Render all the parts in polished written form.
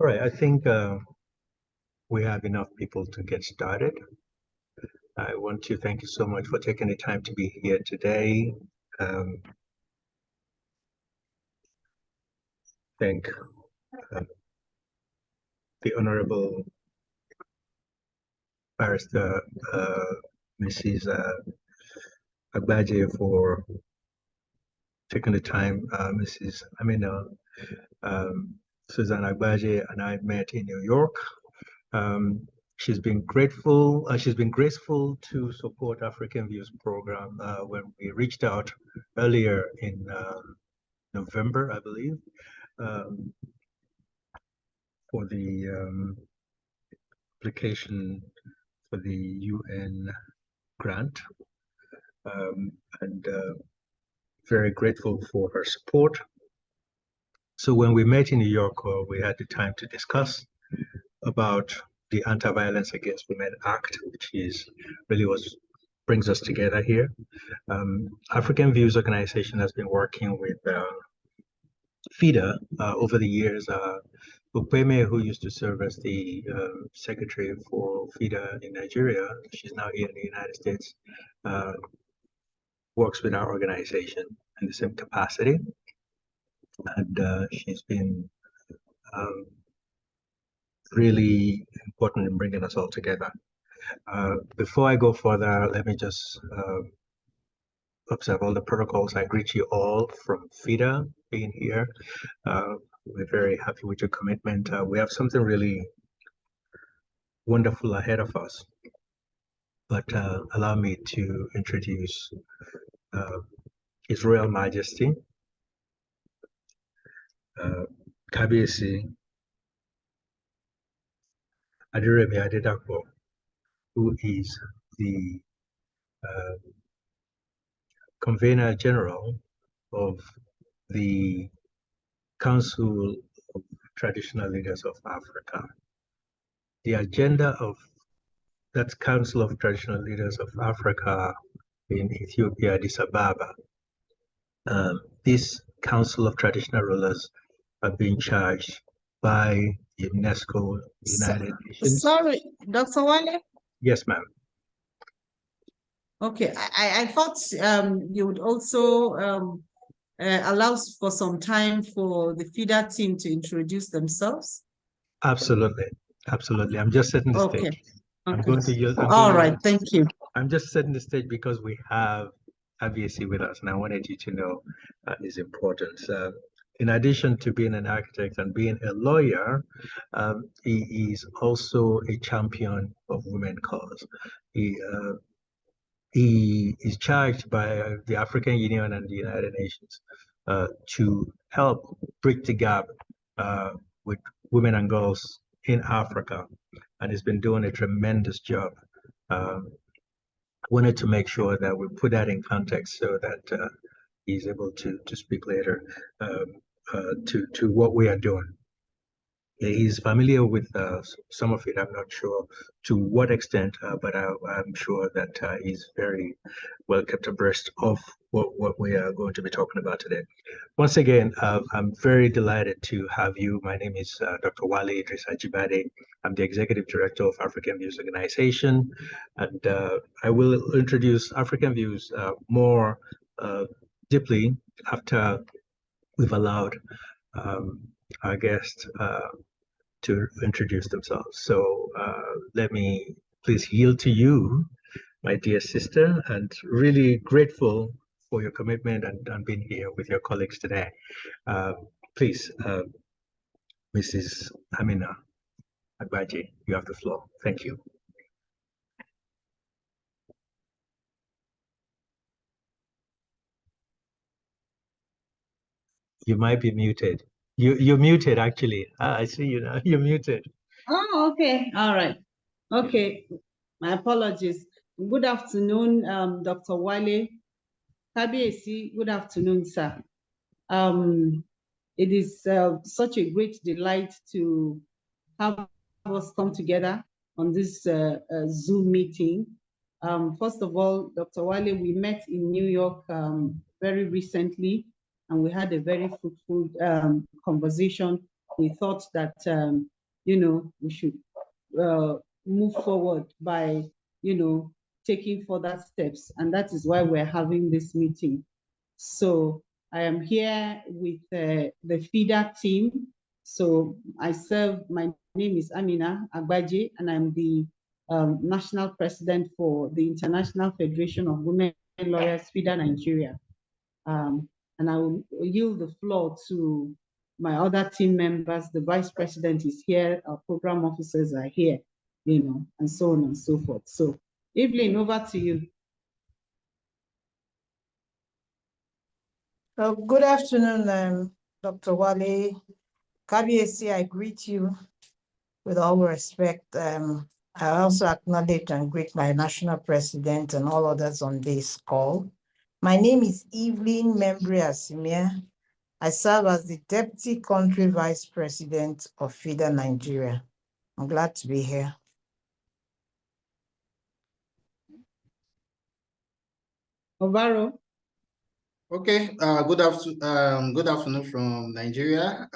All right, I think we have enough people to get started. I want to thank you so much for taking the time to be here today. Thank the Honorable Barrister Mrs. Agbaje for taking the time. Mrs. Amina, Susan Agbaje and I met in New York. She's been grateful. She's been graceful to support African Views program when we reached out earlier in November, I believe, for the application for the UN grant, and very grateful for her support. So when we met in New York, we had the time to discuss about the Anti-Violence Against Women Act, which is really what brings us together here. African Views Organization has been working with FIDA over the years. Upeme, who used to serve as the secretary for FIDA in Nigeria, she's now here in the United States, works with our organization in the same capacity. And she's been really important in bringing us all together. Before I go further, let me just observe all the protocols. I greet you all from FIDA being here. We're very happy with your commitment. We have something really wonderful ahead of us. But allow me to introduce His Royal Majesty, Kabiyesi Aderemi Adedapo, who is the Convener General of the Council of Traditional Leaders of Africa. The agenda of that Council of Traditional Leaders of Africa in Ethiopia, Addis Ababa. This Council of Traditional Rulers are being charged by UNESCO, United Nations. Sorry, Dr. Wale? Yes, ma'am. Okay, I thought you would also allow for some time for the FIDA team to introduce themselves. Absolutely, absolutely. I'm just setting the stage. I'm going to use. All right, thank you. I'm just setting the stage because we have AVAWA with us, and I wanted you to know his importance. In addition to being an architect and being a lawyer, he is also a champion of women's cause. He is charged by the African Union and the United Nations to help bridge the gap with women and girls in Africa, and he's been doing a tremendous job. Wanted to make sure that we put that in context so that he's able to speak later to what we are doing. He's familiar with some of it. I'm not sure to what extent, but I'm sure that he's very well kept abreast of what we are going to be talking about today. Once again, I'm very delighted to have you. My name is Dr. Wale Idris Ajibade. I'm the Executive Director of African Views Organization, and I will introduce African Views more deeply after we've allowed our guests to introduce themselves. So let me please yield to you, my dear sister, and really grateful for your commitment and being here with your colleagues today. Please, Mrs. Amina Agbaje, you have the floor. Thank you. You might be muted. You're muted, actually. I see you now. You're muted. Oh, okay. All right. Okay. My apologies. Good afternoon, Dr. Wale. Kabiyesi, good afternoon, sir. It is such a great delight to have us come together on this Zoom meeting. First of all, Dr. Wale, we met in New York very recently, and we had a very fruitful conversation. We thought that we should move forward by, taking further steps. And that is why we're having this meeting. So I am here with the FIDA team. So my name is Amina Agbaje, and I'm the national president for the International Federation of Women Lawyers, FIDA Nigeria. And I will yield the floor to my other team members. The vice president is here, our program officers are here, and so on and so forth. So Evelyn, over to you. Good afternoon, Dr. Wale. Kabiesi, I greet you with all respect. I also acknowledge and greet my national president and all others on this call. My name is Evelyn Membre Asimia. I serve as the Deputy Country Vice President of FIDA Nigeria. I'm glad to be here. Ovaro. Okay, good afternoon from Nigeria.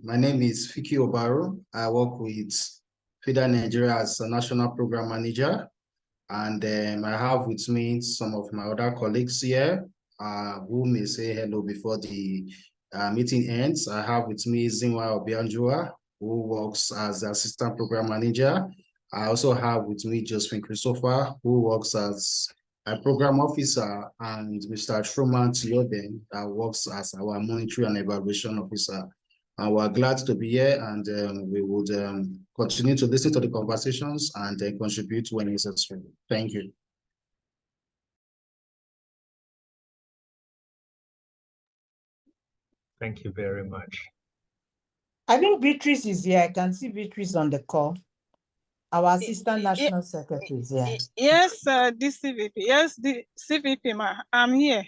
My name is Fiki Obaro. I work with FIDA Nigeria as a national program manager. And I have with me some of my other colleagues here who may say hello before the meeting ends. I have with me Zinwa Obianjua, who works as the assistant program manager. I also have with me Josephine Christopher, who works as a program officer, and Mr. Truman Tioben, that works as our monitoring and evaluation officer. And we're glad to be here, and we would continue to listen to the conversations and contribute when necessary. Thank you. Thank you very much. I think Beatrice is here. I can see Beatrice on the call. Our Assistant National Secretary is here. Yes, the CVP. Yes, the CVP, I'm here.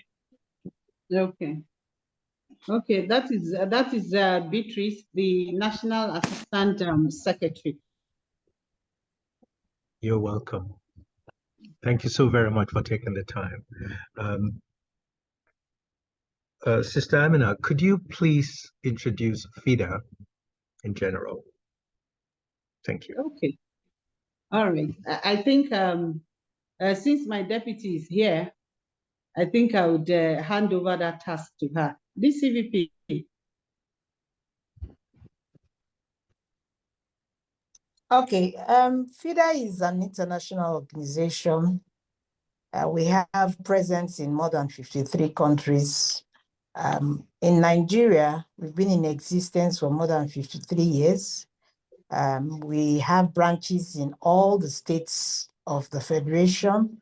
Okay. Okay, that is Beatrice, the National Assistant Secretary. You're welcome. Thank you so very much for taking the time. Sister Amina, could you please introduce FIDA in general? Thank you. Okay. All right. I think since my deputy is here, I think I would hand over that task to her. This CVP. Okay, FIDA is an international organization. We have presence in more than 53 countries. In Nigeria, we've been in existence for more than 53 years. We have branches in all the states of the Federation.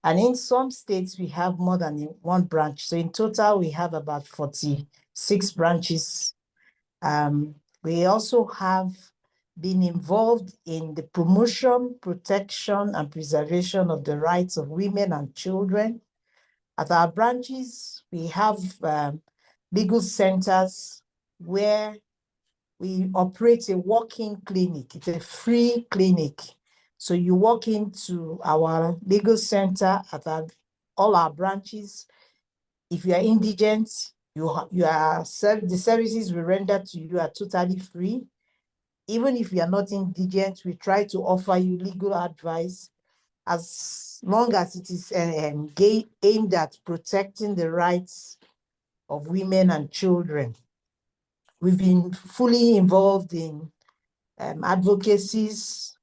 And in some states, we have more than one branch. So in total, we have about 46 branches. We also have been involved in the promotion, protection, and preservation of the rights of women and children. At our branches, we have legal centers where we operate a walk-in clinic. It's a free clinic. So you walk into our legal center at all our branches. If you are indigent, the services we render to you are totally free. Even if you are not indigent, we try to offer you legal advice as long as it is aimed at protecting the rights of women and children. We've been fully involved in advocacies.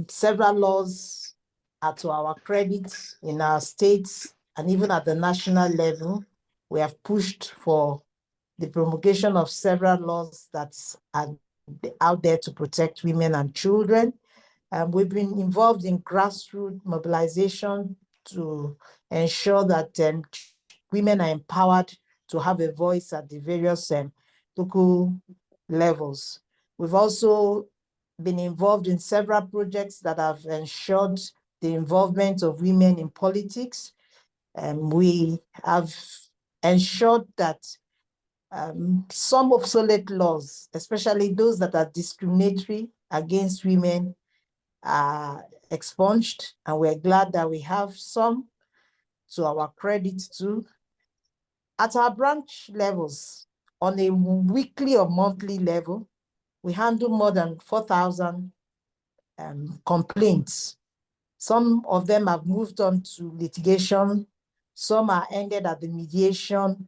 Several laws are to our credit in our states, and even at the national level, we have pushed for the promulgation of several laws that are out there to protect women and children. We've been involved in grassroots mobilization to ensure that women are empowered to have a voice at the various local levels. We've also been involved in several projects that have ensured the involvement of women in politics. We have ensured that some obsolete laws, especially those that are discriminatory against women, are expunged, and we're glad that we have some to our credit too. At our branch levels, on a weekly or monthly level, we handle more than 4,000 complaints. Some of them have moved on to litigation. Some are ended at the mediation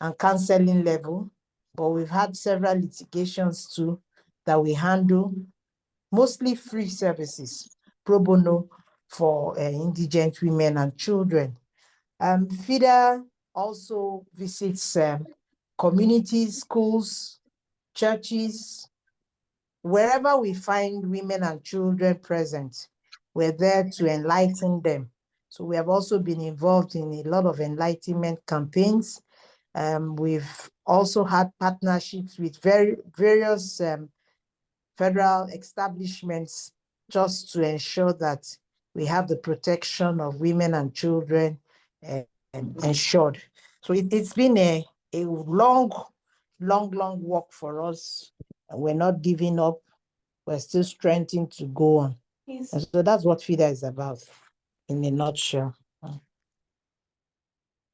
and counseling level, but we've had several litigations too that we handle, mostly free services, pro bono for indigent women and children. FIDA also visits communities, schools, churches, wherever we find women and children present, we're there to enlighten them. So we have also been involved in a lot of enlightenment campaigns. We've also had partnerships with various federal establishments just to ensure that we have the protection of women and children ensured. So it's been a long walk for us. We're not giving up. We're still strengthening to go on. Yes. And so that's what FIDA is about in a nutshell.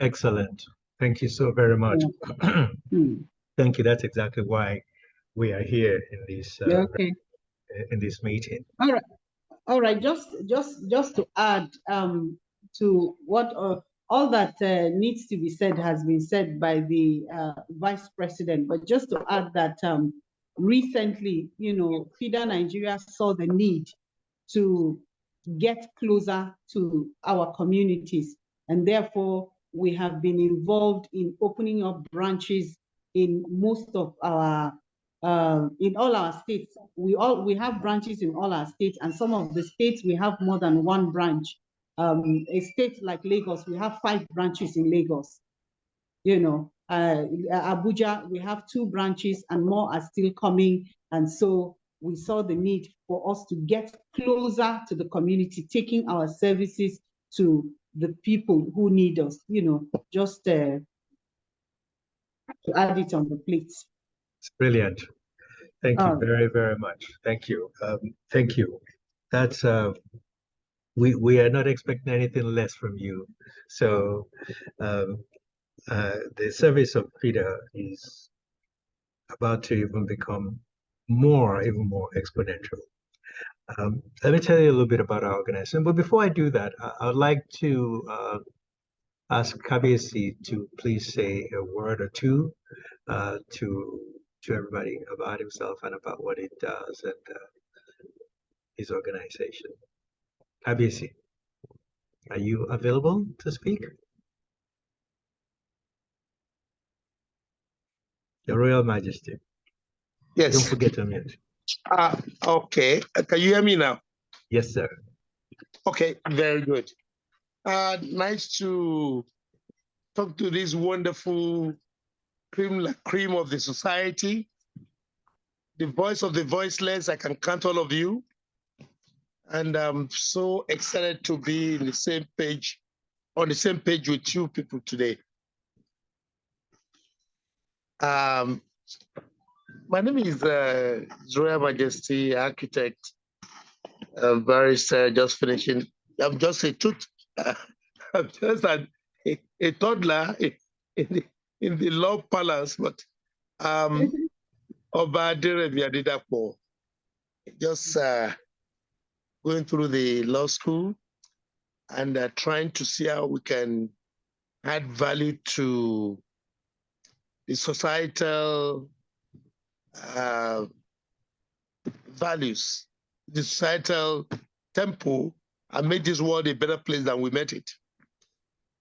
Excellent. Thank you so very much. Thank you. That's exactly why we are here in this in this meeting. All right. Just to add to what all that needs to be said has been said by the Vice President. But just to add that recently, FIDA Nigeria saw the need to get closer to our communities, and therefore we have been involved in opening up branches in most of our in all our states. We have branches in all our states, and some of the states we have more than one branch. A state like Lagos, we have 5 branches in Lagos. Abuja, we have 2 branches, and more are still coming. And so we saw the need for us to get closer to the community, taking our services to the people who need us, just to add it on the plate. It's brilliant. Thank you very, very much. Thank you. Thank you. That's we are not expecting anything less from you. So the service of FIDA is about to even become even more exponential. Let me tell you a little bit about our organization. But before I do that, I would like to ask Kabiyesi to please say a word or two to everybody about himself and about what it does and his organization. Kabiyesi, are you available to speak? Your Royal Majesty. Yes. Don't forget to mute. Okay. Can you hear me now? Yes, sir. Okay, very good. Nice to talk to this wonderful cream of the society, the voice of the voiceless. I can count all of you. And I'm so excited to be on the same page with you people today. My name is His Royal Majesty Architect, barrister, just finishing. I'm just a I'm just a toddler in the law palace, but Oba Aderebi Adedapo, just going through the law school and trying to see how we can add value to the societal values, the societal tempo, and make this world a better place than we met it.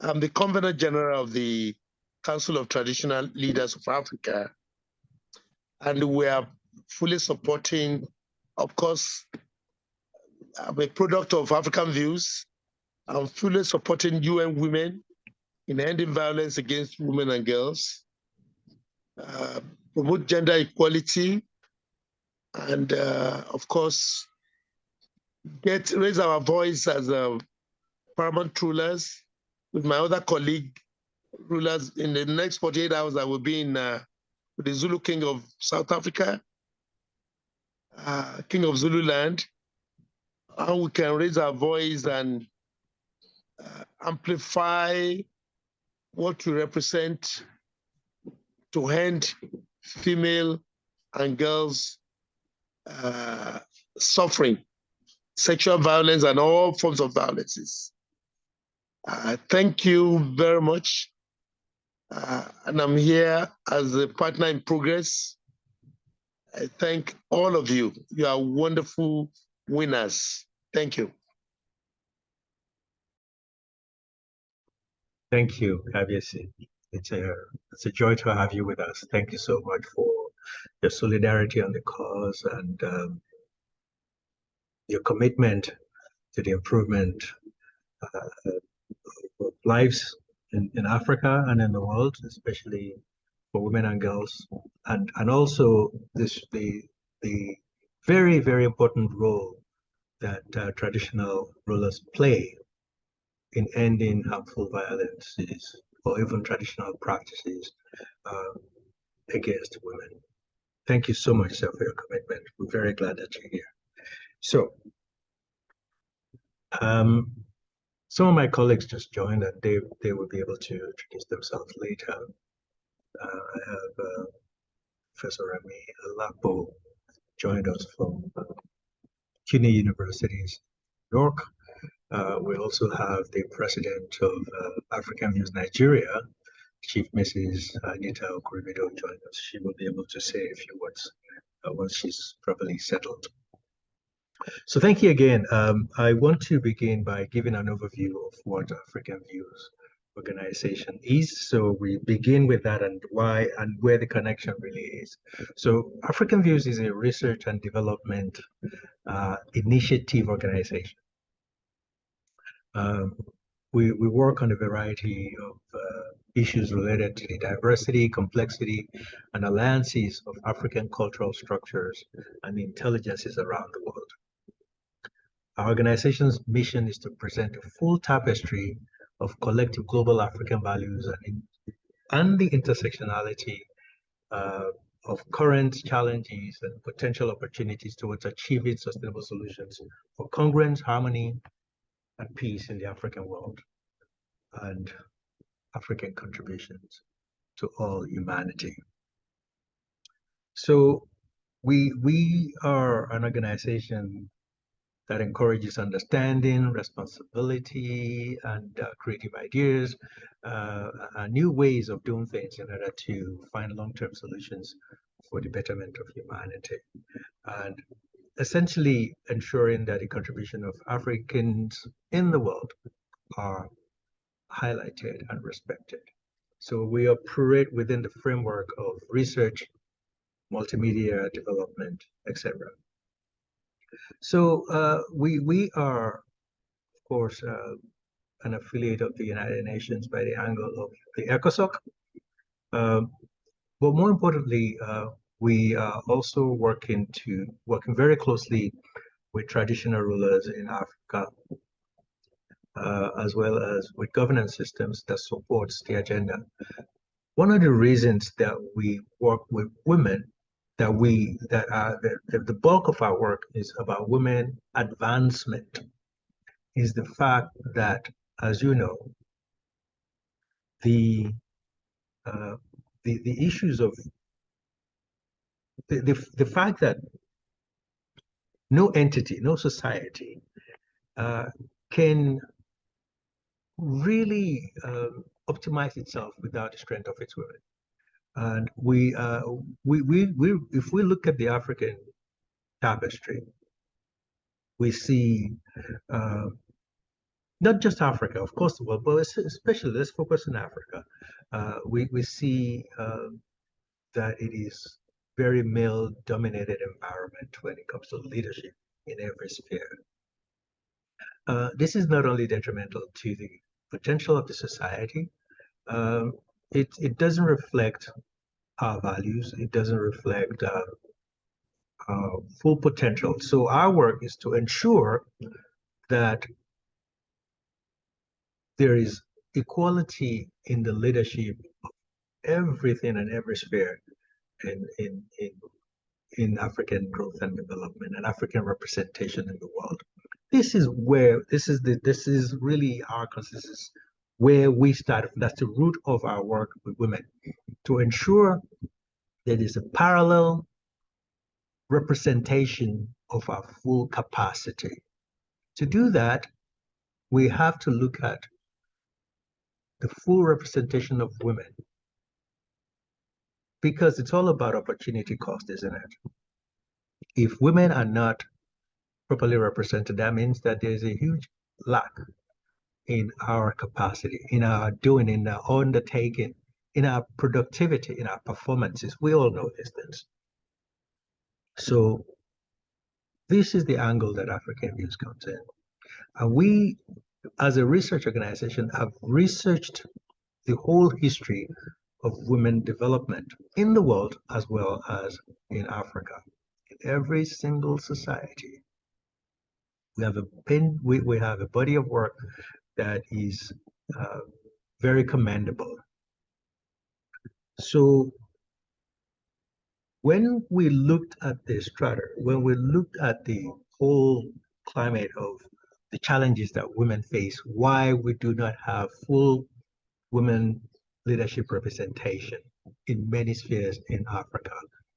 I'm the Convener General of the Council of Traditional Leaders of Africa, and we are fully supporting, of course, I'm a product of African views. I'm fully supporting UN Women in ending violence against women and girls, promote gender equality, and of course, raise our voice as paramount rulers with my other colleague rulers. In the next 48 hours, I will be in with the Zulu King of South Africa, King of Zululand, how we can raise our voice and amplify what we represent to end female and girls suffering, sexual violence, and all forms of violences. Thank you very much. And I'm here as a partner in progress. I thank all of you. You are wonderful winners. Thank you. Thank you, Kabiesi. It's a joy to have you with us. Thank you so much for your solidarity on the cause and your commitment to the improvement of lives in Africa and in the world, especially for women and girls, and also the very, very important role that traditional rulers play in ending harmful violences or even traditional practices against women. Thank you so much, sir, for your commitment. We're very glad that you're here. So, some of my colleagues just joined, and they will be able to introduce themselves later. I have Professor Remy Alapo joined us from CUNY University's New York. We also have the president of African Views Nigeria, Chief Mrs. Anita Okuribido, joined us. She will be able to say a few words once she's properly settled. So thank you again. I want to begin by giving an overview of what African Views organization is. So we begin with that and why and where the connection really is. So African Views is a research and development initiative organization. We work on a variety of issues related to the diversity, complexity, and alliances of African cultural structures and intelligences around the world. Our organization's mission is to present a full tapestry of collective global African values and the intersectionality of current challenges and potential opportunities towards achieving sustainable solutions for congruence, harmony, and peace in the African world, and African contributions to all humanity. So we are an organization that encourages understanding, responsibility, and creative ideas, new ways of doing things in order to find long-term solutions for the betterment of humanity. And essentially ensuring that the contribution of Africans in the world are highlighted and respected. So we operate within the framework of research, multimedia development, etc. So we are, of course, an affiliate of the United Nations by the angle of the ECOSOC. But more importantly, we are also working very closely with traditional rulers in Africa, as well as with governance systems that supports the agenda. One of the reasons that we work with women, the bulk of our work is about women advancement, is the fact that, as you know, the issues of the fact that no entity, no society can really optimize itself without the strength of its women. And if we look at the African tapestry, we see not just Africa, of course, the world, but especially let's focus on Africa. We see that it is very male-dominated environment when it comes to leadership in every sphere. This is not only detrimental to the potential of the society, it doesn't reflect our values, it doesn't reflect full potential. So our work is to ensure that there is equality in the leadership of everything and every sphere in African growth and development and African representation in the world. This is really our consensus, where we start. That's the root of our work with women, to ensure there is a parallel representation of our full capacity. To do that, we have to look at the full representation of women, because it's all about opportunity cost, isn't it? If women are not properly represented, that means that there's a huge lack in our capacity, in our doing, in our undertaking, in our productivity, in our performances. We all know these things. So this is the angle that African Views comes in. And we, as a research organization, have researched the whole history of women development in the world as well as in Africa. In every single society, we have a body of work that is very commendable. So when we looked at the strata, when we looked at the whole climate of the challenges that women face, why we do not have full women leadership representation in many spheres in Africa,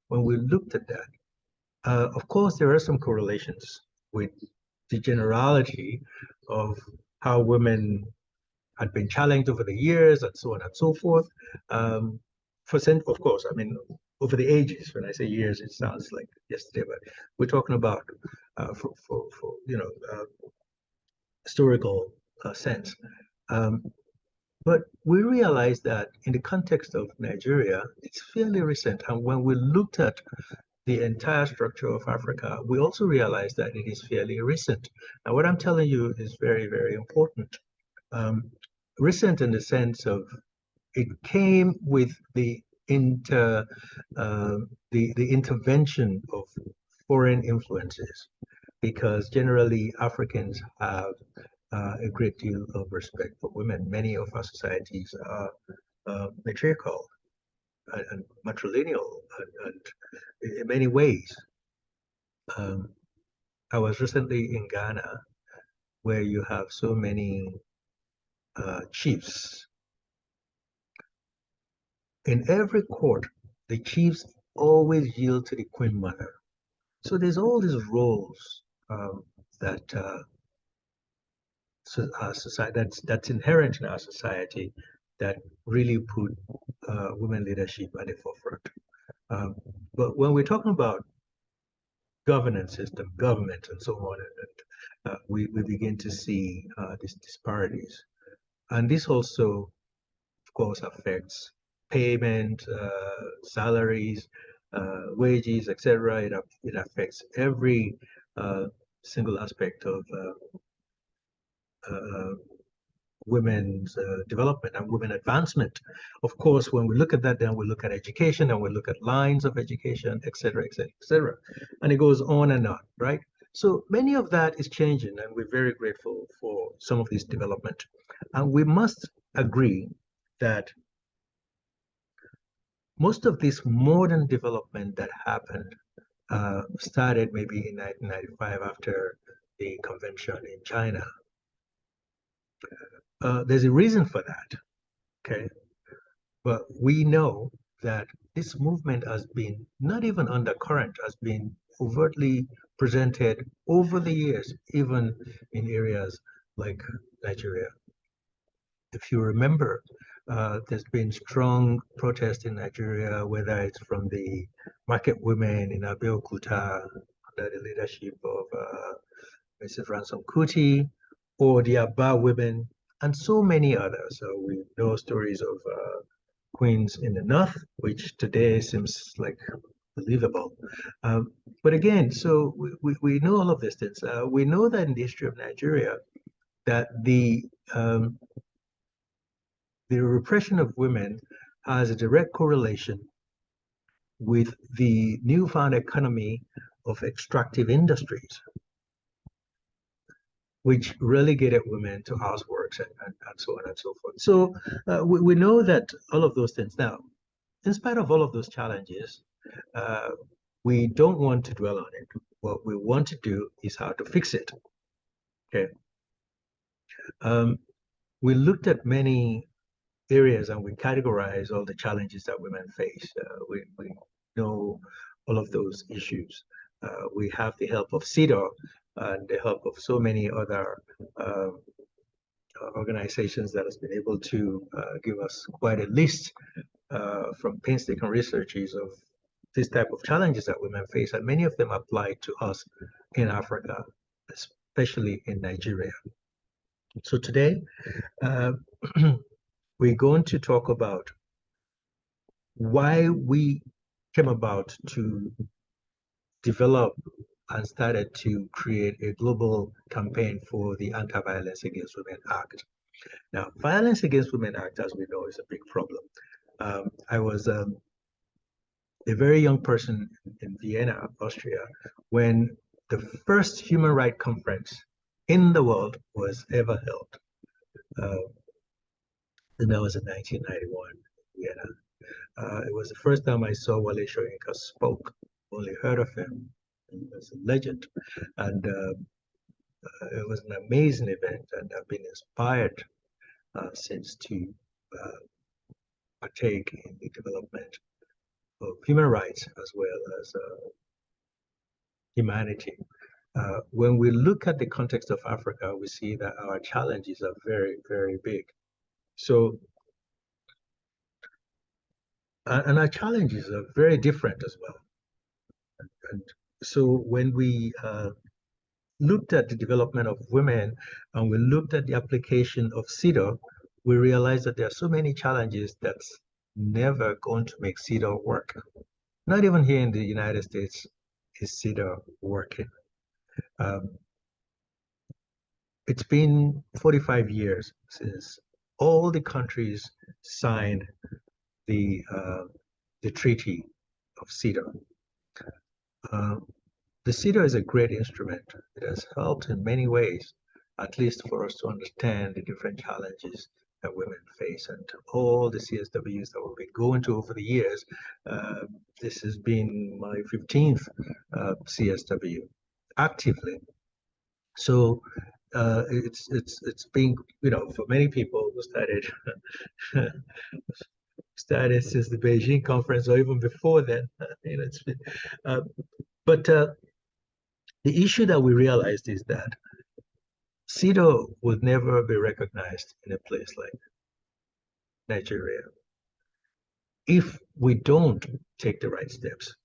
when we looked at that, of course, there are some correlations with the generality of how women had been challenged over the years and so on and so forth. Of course, I mean, over the ages. When I say years, it sounds like yesterday, but we're talking about for historical sense. But we realized that in the context of Nigeria, it's fairly recent. And when we looked at the entire structure of Africa, we also realized that it is fairly recent. And what I'm telling you is very, very important. Recent in the sense of it came with the intervention of foreign influences, because generally Africans have a great deal of respect for women. Many of our societies are matriarchal and matrilineal, and in many ways. I was recently in Ghana, where you have so many chiefs. In every court, the chiefs always yield to the Queen Mother. So there's all these roles that our society that's inherent in our society that really put women leadership at the forefront. But when we're talking about governance system, government, and so on, and we begin to see these disparities, and this also, of course, affects payment, salaries, wages, etc. It affects every single aspect of women's development and women advancement. Of course, when we look at that, then we look at education and we look at lines of education, etc., etc., etc. And it goes on and on, right? So many of that is changing, and we're very grateful for some of this development. And we must agree that most of this modern development that happened started maybe in 1995 after the convention in China. There's a reason for that, okay? But we know that this movement has been, not even undercurrent, has been overtly presented over the years, even in areas like Nigeria. If you remember, there's been strong protest in Nigeria, whether it's from the market women in Abeokuta under the leadership of Mrs. Ransom Kuti, or the AVAWA women, and so many others. So we know stories of queens in the north, which today seems like believable. But again, so we know all of these things. We know that in the history of Nigeria, that the repression of women has a direct correlation with the newfound economy of extractive industries, which relegated women to houseworks and so on and so forth. So we know that all of those things. Now, in spite of all of those challenges, we don't want to dwell on it. What we want to do is how to fix it. Okay. We looked at many areas and we categorize all the challenges that women face. We know all of those issues. We have the help of CEDAW and the help of so many other organizations that has been able to give us quite a list from painstaking researches of this type of challenges that women face, and many of them apply to us in Africa, especially in Nigeria. So today, we're going to talk about why we came about to develop and started to create a global campaign for the Anti-Violence Against Women Act. Now, Violence Against Women Act, as we know, is a big problem. I was a very young person in Vienna, Austria, when the first human rights conference in the world was ever held. And that was in 1991 in Vienna. It was the first time I saw Wale Soyinka spoke, only heard of him as a legend. And it was an amazing event, and I've been inspired since to partake in the development of human rights as well as humanity. When we look at the context of Africa, we see that our challenges are very, very big. So, and our challenges are very different as well. And so when we looked at the development of women and we looked at the application of CEDAW, we realized that there are so many challenges that's never going to make CEDAW work. Not even here in the United States is CEDAW working. It's been 45 years since all the countries signed the treaty of CEDAW. The CEDAW is a great instrument. It has helped in many ways, at least for us to understand the different challenges that women face, and all the CSWs that we've been going to over the years. This has been my 15th CSW actively. So it's been, you know, for many people who started since the Beijing conference or even before then. You know, it's been, but the issue that we realized is that CEDAW would never be recognized in a place like Nigeria if we don't take the right steps.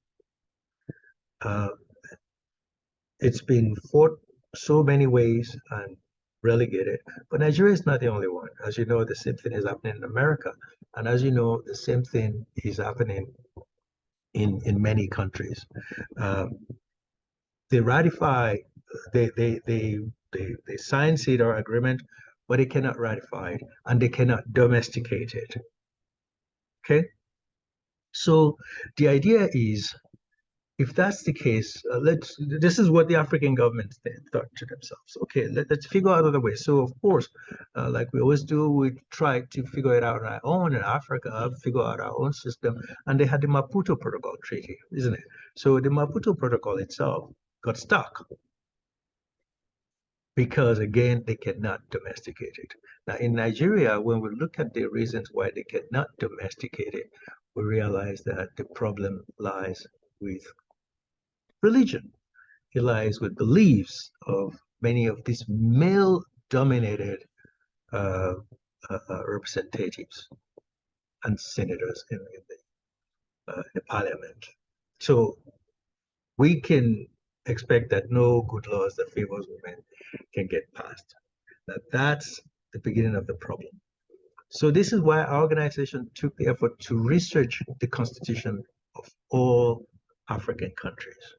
It's been fought so many ways and relegated, but Nigeria is not the only one. As you know, the same thing is happening in America, and as you know, the same thing is happening in many countries. They ratify, they sign CEDAW agreement, but they cannot ratify it and they cannot domesticate it. Okay, so the idea is, if that's the case, this is what the African governments thought to themselves. Okay, let's figure out other ways. So of course, like we always do, we try to figure it out on our own in Africa, figure out our own system. And they had the Maputo Protocol treaty, isn't it? So the Maputo Protocol itself got stuck because, again, they cannot domesticate it. Now in Nigeria, when we look at the reasons why they cannot domesticate it, we realize that the problem lies with religion. It lies with beliefs of many of these male-dominated representatives and senators in the parliament. So we can expect that no good laws that favors women can get passed. That's the beginning of the problem. So this is why our organization took the effort to research the constitution of all African countries.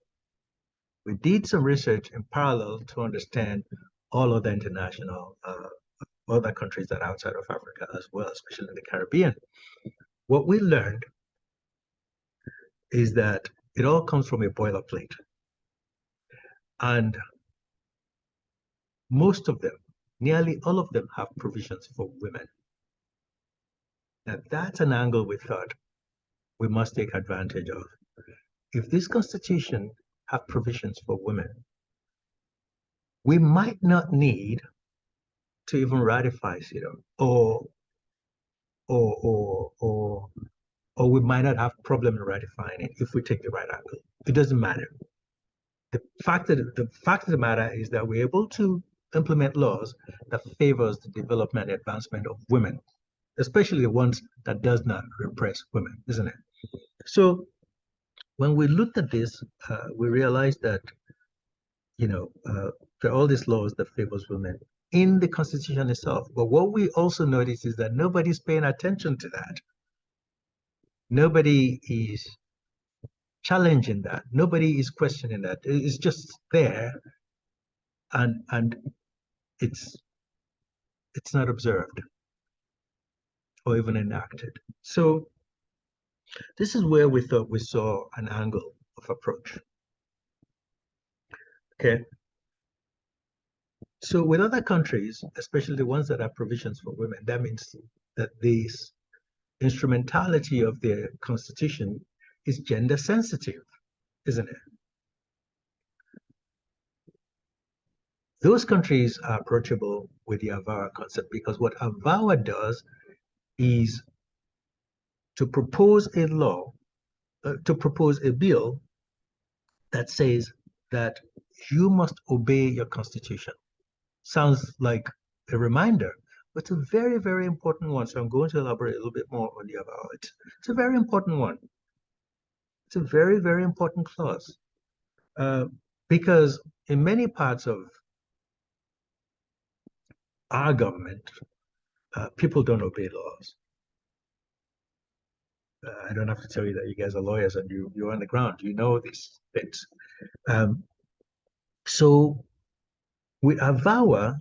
We did some research in parallel to understand all other international, other countries that are outside of Africa as well, especially in the Caribbean. What we learned is that it all comes from a boilerplate. And most of them, nearly all of them, have provisions for women. Now that's an angle we thought we must take advantage of. If this constitution have provisions for women, we might not need to even ratify CEDAW, or we might not have problem in ratifying it if we take the right angle. It doesn't matter. the fact of the matter is that we're able to implement laws that favors the development and advancement of women, especially the ones that does not repress women, isn't it? So when we looked at this, we realized that, there are all these laws that favors women in the Constitution itself. But what we also notice is that nobody's paying attention to that. Nobody is challenging that. Nobody is questioning that. It's just there, and it's not observed or even enacted. So this is where we thought we saw an angle of approach. Okay. So with other countries, especially the ones that have provisions for women, that means that this instrumentality of their constitution is gender sensitive, isn't it? Those countries are approachable with the AVAWA concept, because what AVAWA does is to propose a law, to propose a bill that says that you must obey your constitution. Sounds like a reminder, but it's a very, very important one. So I'm going to elaborate a little bit more on the AVAWA. It's a very important one. It's a very, very important clause, because in many parts of our government, people don't obey laws. I don't have to tell you that you guys are lawyers and you're on the ground. You know these things. So with AVAWA,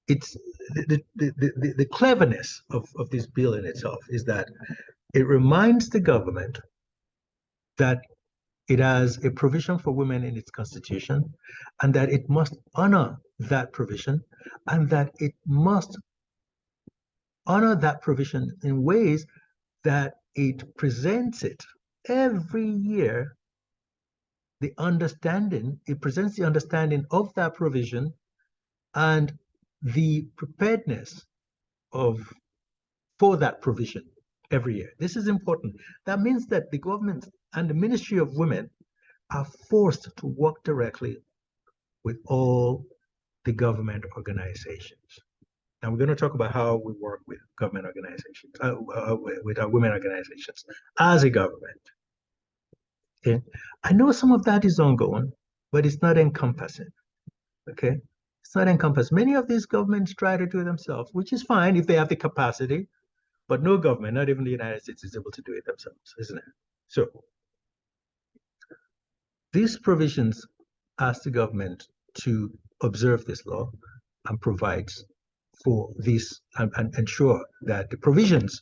it's the cleverness of this bill in itself is that it reminds the government that it has a provision for women in its constitution, and that it must honor that provision, and that it must honor that provision in ways that it presents it every year, it presents the understanding of that provision and the preparedness for that provision every year. This is important. That means that the government and the Ministry of Women are forced to work directly with all the government organizations. And we're going to talk about how we work with government organizations, with our women organizations as a government. Okay, I know some of that is ongoing, but it's not encompassing. Okay, it's not encompassing. Many of these governments try to do it themselves, which is fine if they have the capacity, but no government, not even the United States, is able to do it themselves, isn't it? So these provisions ask the government to observe this law and provides for this and ensure that the provisions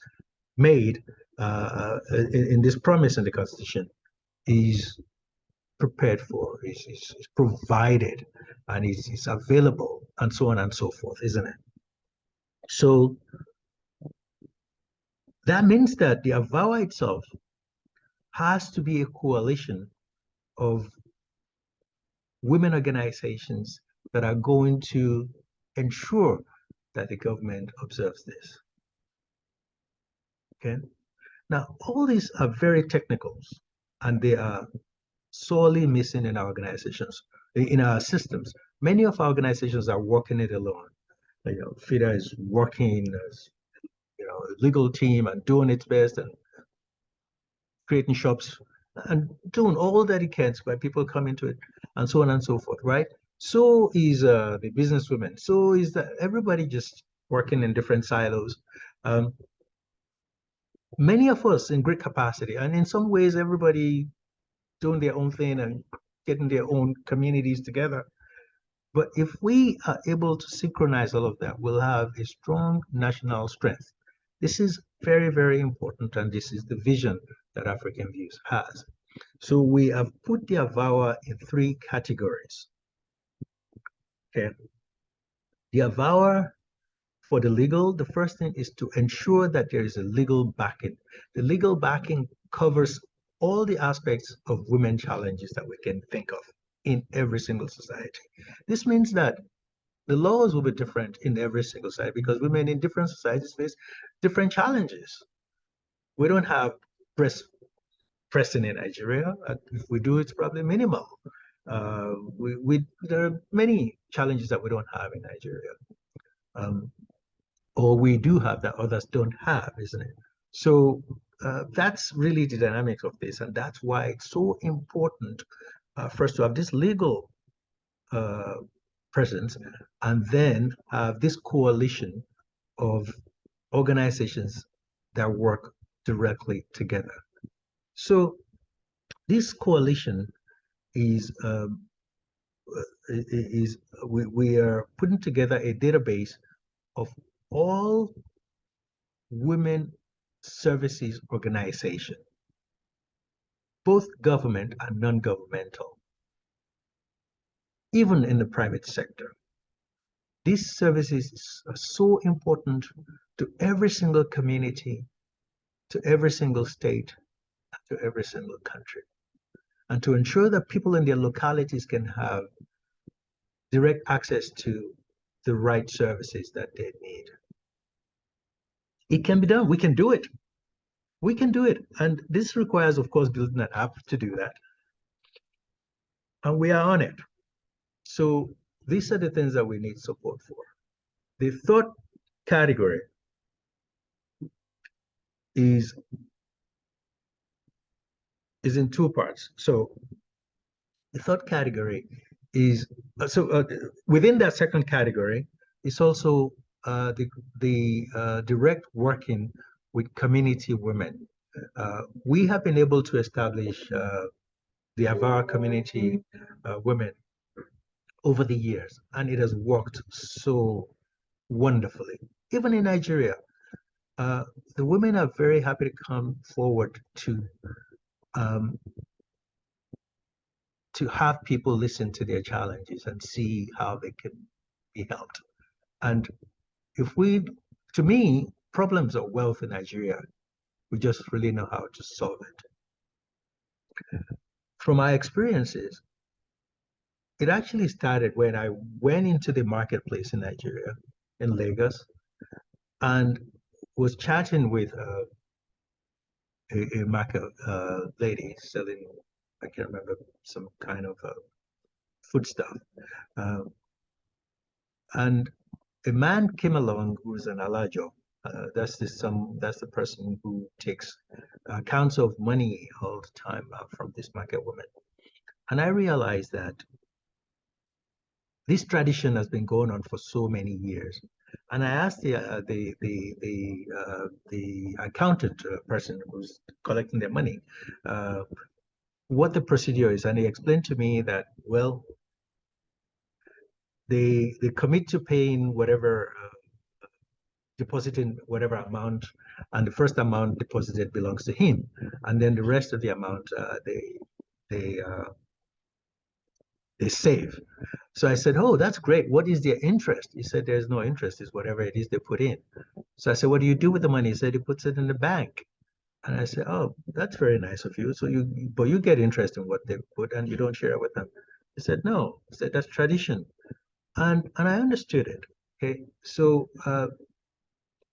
made in this promise in the Constitution is prepared for, is provided, and is available, and so on and so forth, isn't it? So that means that the AVAWA itself has to be a coalition of women organizations that are going to ensure that the government observes this. Okay. Now, all these are very technicals, and they are sorely missing in our organizations, in our systems. Many of our organizations are working it alone. FIDA is working as a legal team and doing its best and creating shops and doing all that it can by people coming to it, and so on and so forth, right? So is the businesswomen. So is that everybody just working in different silos. Many of us in great capacity, and in some ways, everybody doing their own thing and getting their own communities together. But if we are able to synchronize all of that, we'll have a strong national strength. This is very, very important, and this is the vision that African Views has. So we have put the AVAWA in 3 categories. Okay. The AVAWA for the legal, the first thing is to ensure that there is a legal backing. The legal backing covers all the aspects of women challenges that we can think of in every single society. This means that the laws will be different in every single society because women in different societies face different challenges. We don't have breast pressing in Nigeria. If we do, it's probably minimal. There are many challenges that we don't have in Nigeria, or we do have that others don't have, isn't it? So that's really the dynamics of this, and that's why it's so important first to have this legal presence, and then have this coalition of organizations that work directly together. So this coalition is we are putting together a database of all women services organization, both government and non-governmental, even in the private sector. These services are so important to every single community, to every single state, to every single country. And to ensure that people in their localities can have direct access to the right services that they need. It can be done. We can do it. We can do it. And this requires, of course, building an app to do that. And we are on it. So these are the things that we need support for. The third category is in two parts. So the third category is, within that second category, is also the direct working with community women. We have been able to establish the AVAWA community women over the years, and it has worked so wonderfully. Even in Nigeria, the women are very happy to come forward to have people listen to their challenges and see how they can be helped. And to me, problems of wealth in Nigeria, we just really know how to solve it. From my experiences, it actually started when I went into the marketplace in Nigeria, in Lagos, and was chatting with a market lady selling, I can't remember, some kind of food stuff. And a man came along who's an alajo. That's the person who takes accounts of money all the time from this market woman. And I realized that this tradition has been going on for so many years. And I asked the accountant person who's collecting their money what the procedure is, and he explained to me that, well, they commit to paying whatever, depositing whatever amount, and the first amount deposited belongs to him, and then the rest of the amount they save. So I said, oh, that's great. What is their interest? He said, there's no interest. It's whatever it is they put in. So I said, what do you do with the money? He said, he puts it in the bank. And I said, oh, that's very nice of you. So but you get interest in what they put and you don't share it with them. He said, no. He said, that's tradition. And I understood it. Okay. So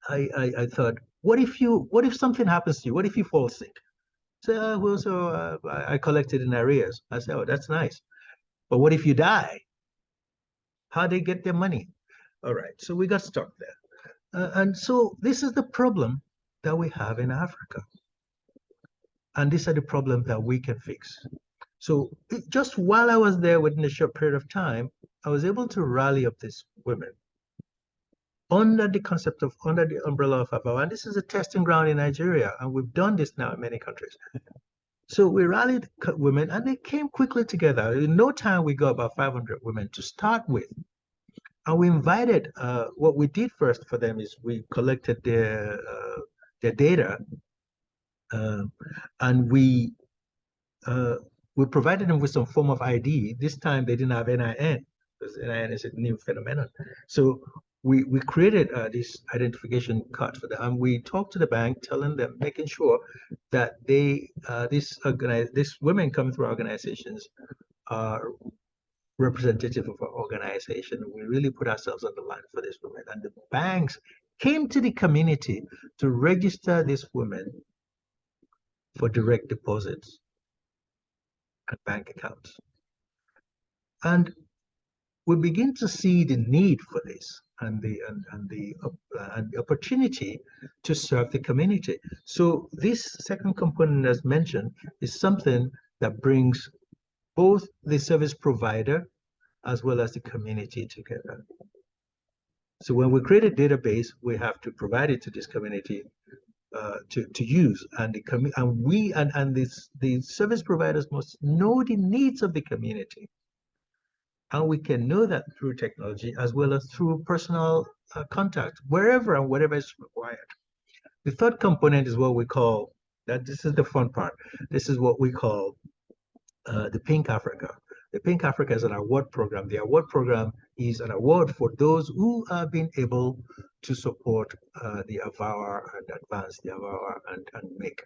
I thought, what if something happens to you? What if you fall sick? So I collected in arrears. I said, oh, that's nice. But what if you die? How they get their money? All right, so we got stuck there. And so this is the problem that we have in Africa. And these are the problems that we can fix. So just while I was there within a short period of time, I was able to rally up these women under the umbrella of AVAWA. And this is a testing ground in Nigeria. And we've done this now in many countries. So we rallied women and they came quickly together. In no time, we got about 500 women to start with. And we invited, what we did first for them is we collected their data, and we provided them with some form of ID. This time they didn't have NIN, because NIN is a new phenomenon. So we created this identification card for them, and we talked to the bank, telling them, making sure that these women coming through organizations are representative of our organization. We really put ourselves on the line for these women. And the banks came to the community to register these women for direct deposits and bank accounts. And we begin to see the need for this and the opportunity to serve the community. So this second component, as mentioned, is something that brings both the service provider as well as the community together. So when we create a database, we have to provide it to this community to use, and the service providers must know the needs of the community. And we can know that through technology as well as through personal contact, wherever and whatever is required. The third component is what we call, this is the fun part, this is what we call the Pink Africa. The Pink Africa is an award program. The award program is an award for those who have been able to support the AVAWA and advance the AVAWA and make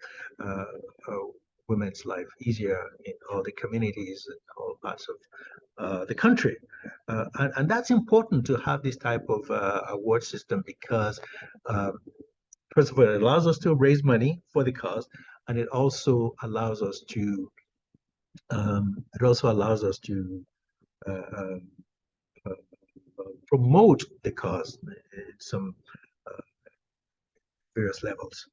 women's life easier in all the communities and all parts of the country. And that's important to have this type of award system because first of all, it allows us to raise money for the cause, and it also allows us to promote the cause in some various levels.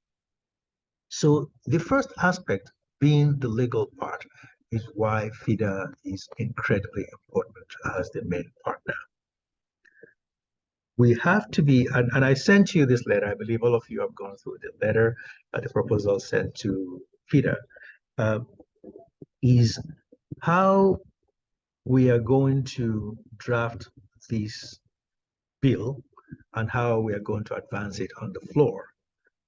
So the first aspect, being the legal part, is why FIDA is incredibly important as the main partner. We have to be, and I sent you this letter. I believe all of you have gone through the letter, the proposal sent to FIDA, is how we are going to draft this bill and how we are going to advance it on the floor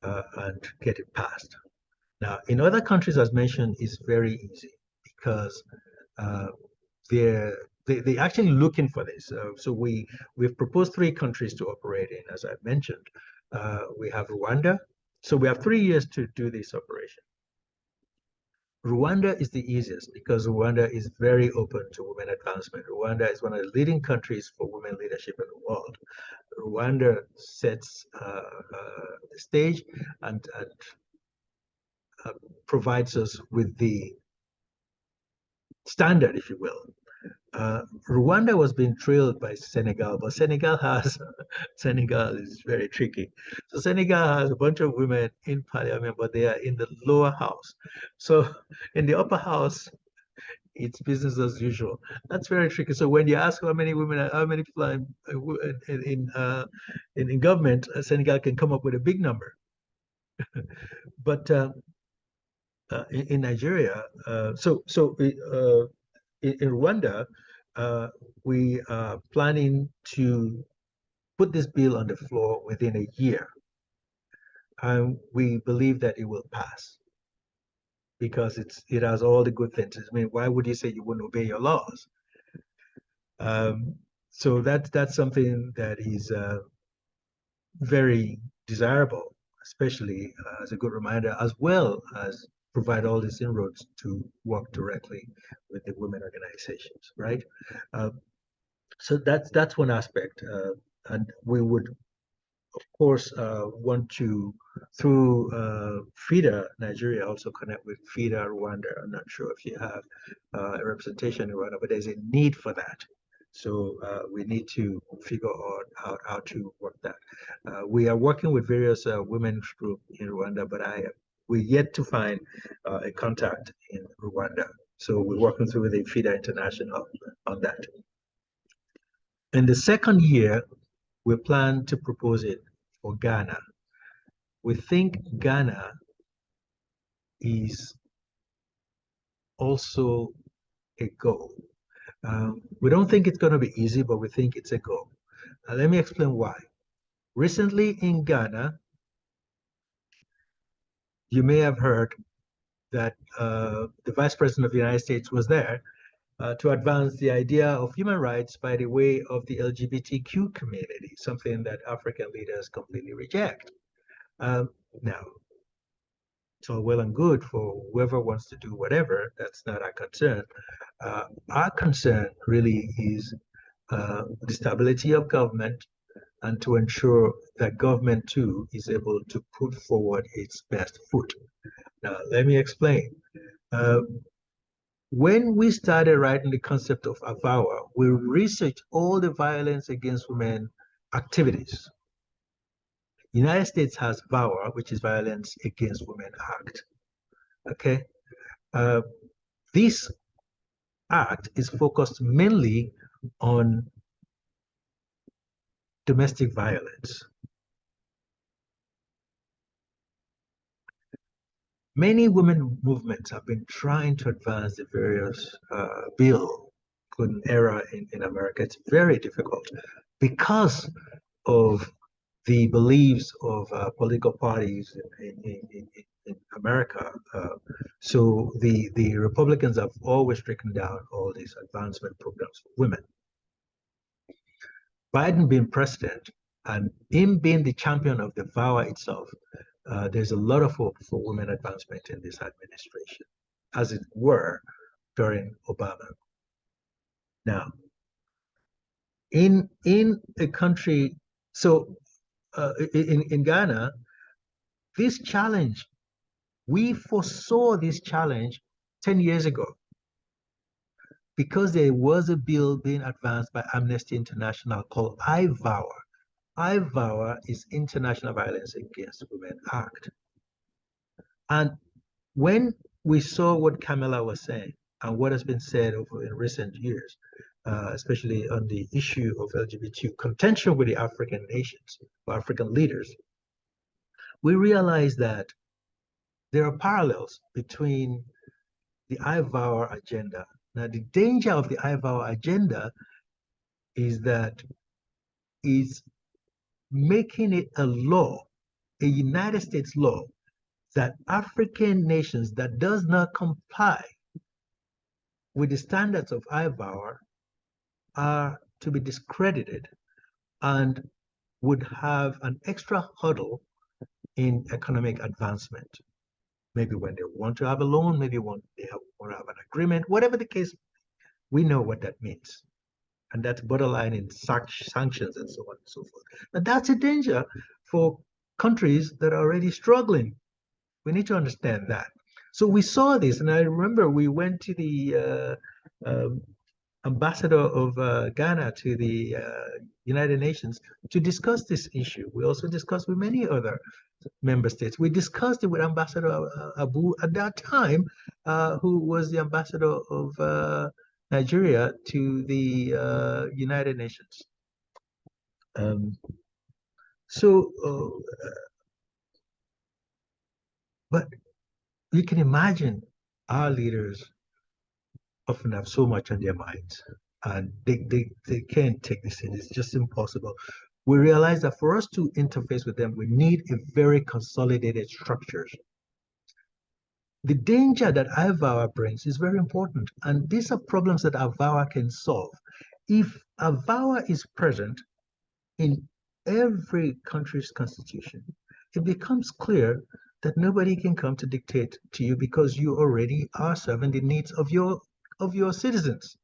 and get it passed. Now, in other countries, as mentioned, it's very easy because they're actually looking for this. So we've proposed 3 countries to operate in, as I mentioned. We have Rwanda. So we have 3 years to do this operation. Rwanda is the easiest because Rwanda is very open to women advancement. Rwanda is one of the leading countries for women leadership in the world. Rwanda sets the stage and provides us with the standard, if you will. Rwanda was being trailed by Senegal, but Senegal is very tricky. So Senegal has a bunch of women in parliament, but they are in the lower house. So in the upper house, it's business as usual. That's very tricky. So when you ask how many people are in government, Senegal can come up with a big number. But in Nigeria, in Rwanda, we are planning to put this bill on the floor within a year. And we believe that it will pass because it has all the good things. I mean, why would you say you wouldn't obey your laws? So that's something that is very desirable, especially as a good reminder, as well as provide all these inroads to work directly with the women organizations, right? So that's one aspect, and we would, of course, want to, through FIDA Nigeria, also connect with FIDA Rwanda. I'm not sure if you have a representation in Rwanda, but there's a need for that. So we need to figure out how to work that. We are working with various women's groups in Rwanda, but we're yet to find a contact in Rwanda. So we're working through the FIDA International on that. In the second year, we plan to propose it for Ghana. We think Ghana is also a goal. We don't think it's going to be easy, but we think it's a goal. Let me explain why. Recently in Ghana, you may have heard that the Vice President of the United States was there to advance the idea of human rights by the way of the LGBTQ community, something that African leaders completely reject. Now, it's all well and good for whoever wants to do whatever. That's not our concern. Our concern really is the stability of government and to ensure that government too is able to put forward its best foot. Now, let me explain. when we started writing the concept of AVAWA, we researched all the violence against women activities. United States has VAWA, which is Violence Against Women Act. Okay, this act is focused mainly on domestic violence. Many women movements have been trying to advance the various bill, including ERA in America. It's very difficult because of the beliefs of political parties in America. So the Republicans have always stricken down all these advancement programs for women. Biden being president and him being the champion of the VAWA itself, there's a lot of hope for women advancement in this administration, as it were during Obama. Now, in a country, so in Ghana, this challenge, we foresaw this challenge 10 years ago because there was a bill being advanced by Amnesty International called I-VAWA. I-VAWA is International Violence Against Women Act. And when we saw what Camilla was saying and what has been said over in recent years, especially on the issue of LGBTQ contention with the African nations, or African leaders, we realized that there are parallels between the I-VAWA agenda. Now, the danger of the I-VAWA agenda is that it's making it a law, a United States law, that African nations that does not comply with the standards of I-VAWA are to be discredited and would have an extra hurdle in economic advancement. Maybe when they want to have a loan, maybe when they want to have an agreement, whatever the case, we know what that means. And that's borderline in sanctions and so on and so forth. But that's a danger for countries that are already struggling. We need to understand that. So we saw this, and I remember we went to the ambassador of Ghana to the United Nations to discuss this issue. We also discussed with many other member states. We discussed it with Ambassador Abu at that time, who was the ambassador of Nigeria to the United Nations. But you can imagine our leaders often have so much on their minds and they can't take this in. It's just impossible. We realize that for us to interface with them, we need a very consolidated structures. The danger that I-VAWA brings is very important, and these are problems that I-VAWA can solve. If I-VAWA is present in every country's constitution, it becomes clear that nobody can come to dictate to you because you already are serving the needs of your citizens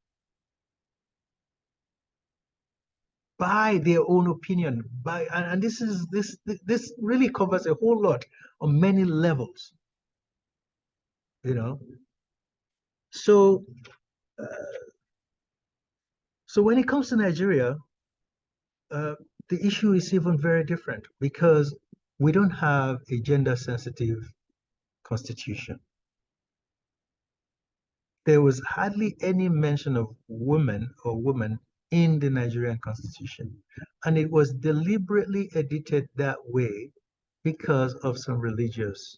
by their own opinion. And this really covers a whole lot on many levels, you know. So when it comes to Nigeria, the issue is even very different because we don't have a gender-sensitive constitution. There was hardly any mention of women or women in the Nigerian constitution. And it was deliberately edited that way because of some religious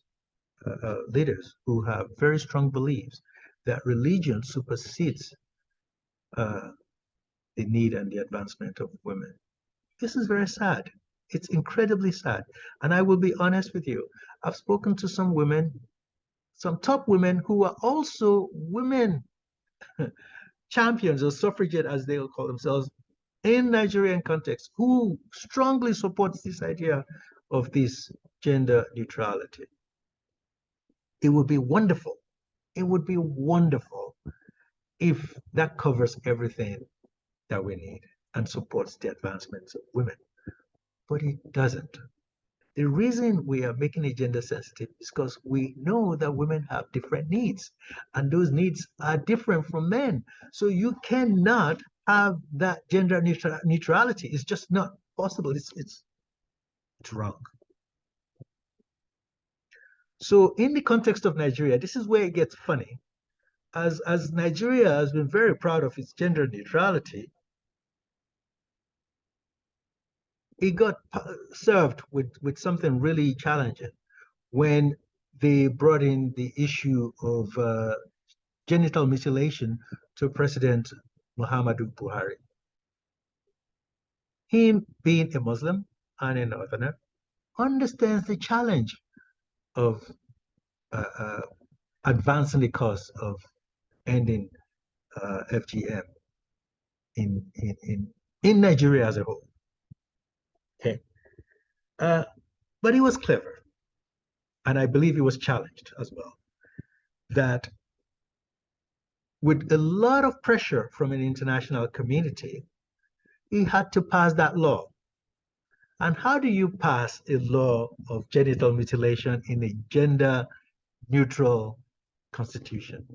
leaders who have very strong beliefs that religion supersedes the need and the advancement of women. This is very sad. It's incredibly sad. And I will be honest with you. I've spoken to some women, some top women who are also women champions or suffragette, as they'll call themselves, in Nigerian context, who strongly supports this idea of this gender neutrality. It would be wonderful. It would be wonderful if that covers everything that we need and supports the advancements of women. But it doesn't. The reason we are making it gender sensitive is because we know that women have different needs, and those needs are different from men. So you cannot have that gender neutrality. It's just not possible. It's wrong. So in the context of Nigeria, this is where it gets funny. As Nigeria has been very proud of its gender neutrality, it got served with something really challenging when they brought in the issue of genital mutilation to President Muhammadu Buhari. Him being a Muslim and a Northerner understands the challenge of advancing the cause of ending FGM in Nigeria as a whole. Okay, but he was clever, and I believe he was challenged as well. That with a lot of pressure from an international community, he had to pass that law. And how do you pass a law of genital mutilation in a gender neutral constitution?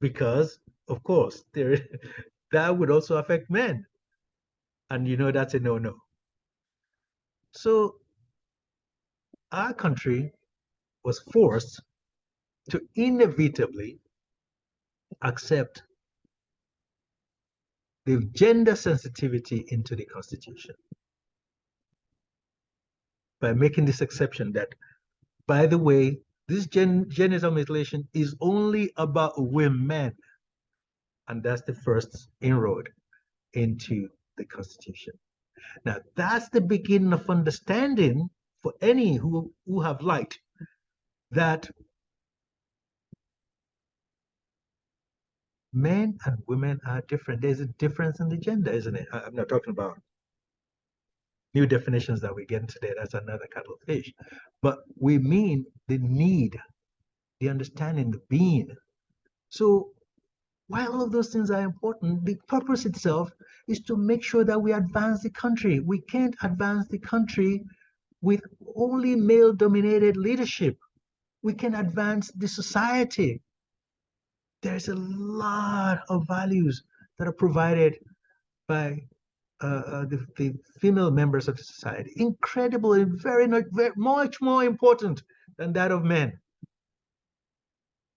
Because, of course, that would also affect men. And you know that's a no-no. So our country was forced to inevitably accept the gender sensitivity into the Constitution by making this exception that, by the way, this genital mutilation is only about women. And that's the first inroad into the Constitution. Now, that's the beginning of understanding for any who have light that men and women are different. There's a difference in the gender, isn't it? I'm not talking about new definitions that we get today. That's another kettle of fish. But we mean the need, the understanding, the being. So while all of those things are important, the purpose itself is to make sure that we advance the country. We can't advance the country with only male-dominated leadership. We can advance the society. There's a lot of values that are provided by the female members of the society. Incredible and very much more important than that of men.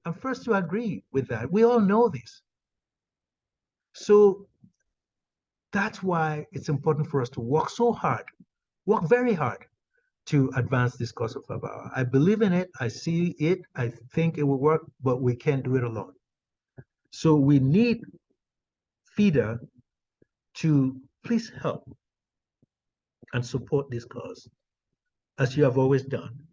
I'm first to agree with that. We all know this. So that's why it's important for us to work so hard, work very hard to advance this cause of AVAWA. I believe in it. I see it. I think it will work, but we can't do it alone. So we need FIDA to please help and support this cause, as you have always done.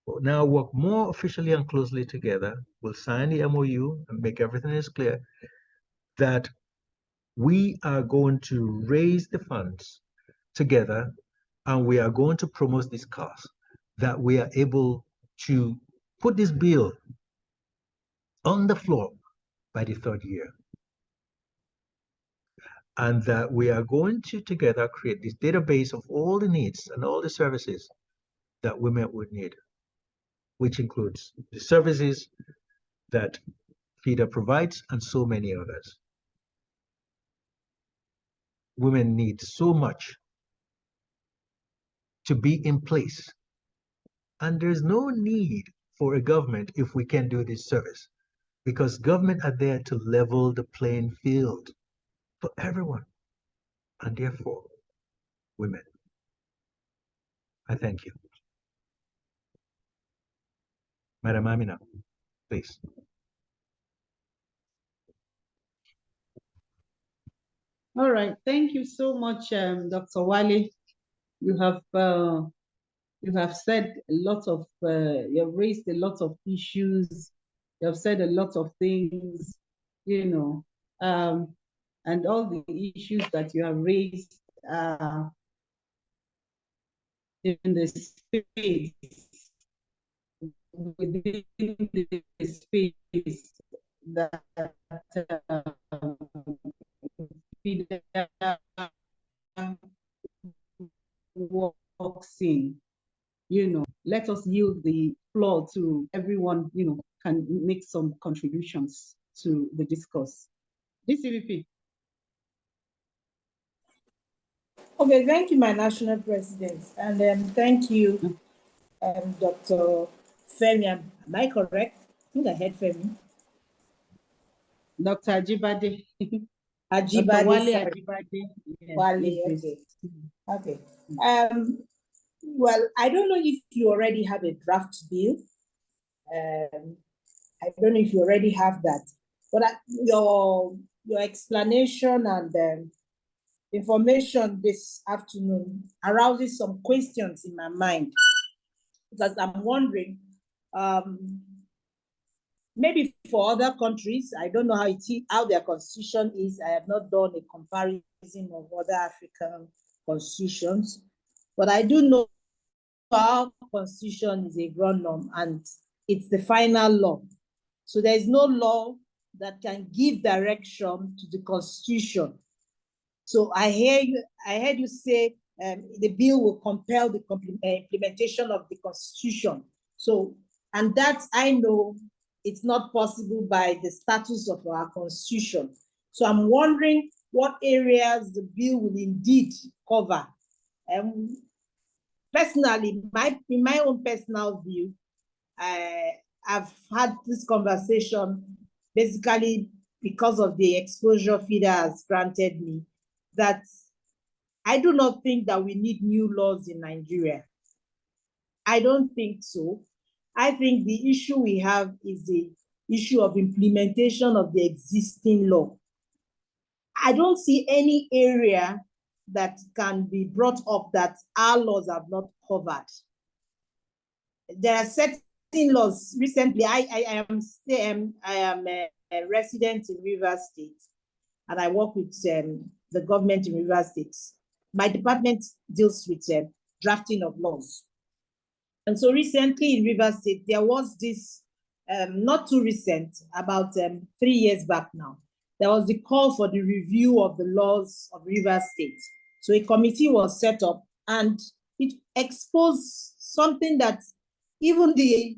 We'll now work more officially and closely together. We'll sign the MOU and make everything is clear that we are going to raise the funds together and we are going to promote this cause, that we are able to put this bill on the floor by the third year. And that we are going to together create this database of all the needs and all the services that women would need, which includes the services that FIDA provides and so many others. Women need so much to be in place. And there's no need for a government if we can do this service, because government are there to level the playing field for everyone, and therefore women. I thank you. Madam Amina, please. All right, thank you so much, Dr. Wale. You have said a lot of, you have raised a lot of issues. You have said a lot of things, you know, and all the issues that you have raised in the space, within the space that let us yield the floor to everyone, can make some contributions to the discourse. DCVP. Okay, thank you, my national president. And thank you, Dr. Femi. Am I correct? I think I heard Femi. Dr. Ajibade. Ajibade. Dr. Wale Ajibade. Yes, Wale, okay. Okay. Well, I don't know if you already have a draft bill. I don't know if you already have that, but your explanation and information this afternoon arouses some questions in my mind, because I'm wondering, maybe for other countries, I don't know how their constitution is. I have not done a comparison of other African constitutions, but I do know our constitution is a ground norm and it's the final law. So there is no law that can give direction to the constitution. So I heard you say the bill will compel the implementation of the constitution. So, and that I know it's not possible by the status of our constitution. So I'm wondering what areas the bill will indeed cover. Personally, in my own personal view, I've had this conversation basically because of the exposure FIDA has granted me, that I do not think that we need new laws in Nigeria. I don't think so. I think the issue we have is the issue of implementation of the existing law. I don't see any area that can be brought up that our laws have not covered. There are certain laws. Recently, I am a resident in Rivers State, and I work with the government in Rivers State. My department deals with drafting of laws. And so recently in Rivers State, there was this, not too recent, about 3 years back now, there was the call for the review of the laws of Rivers State. So a committee was set up and it exposed something that even the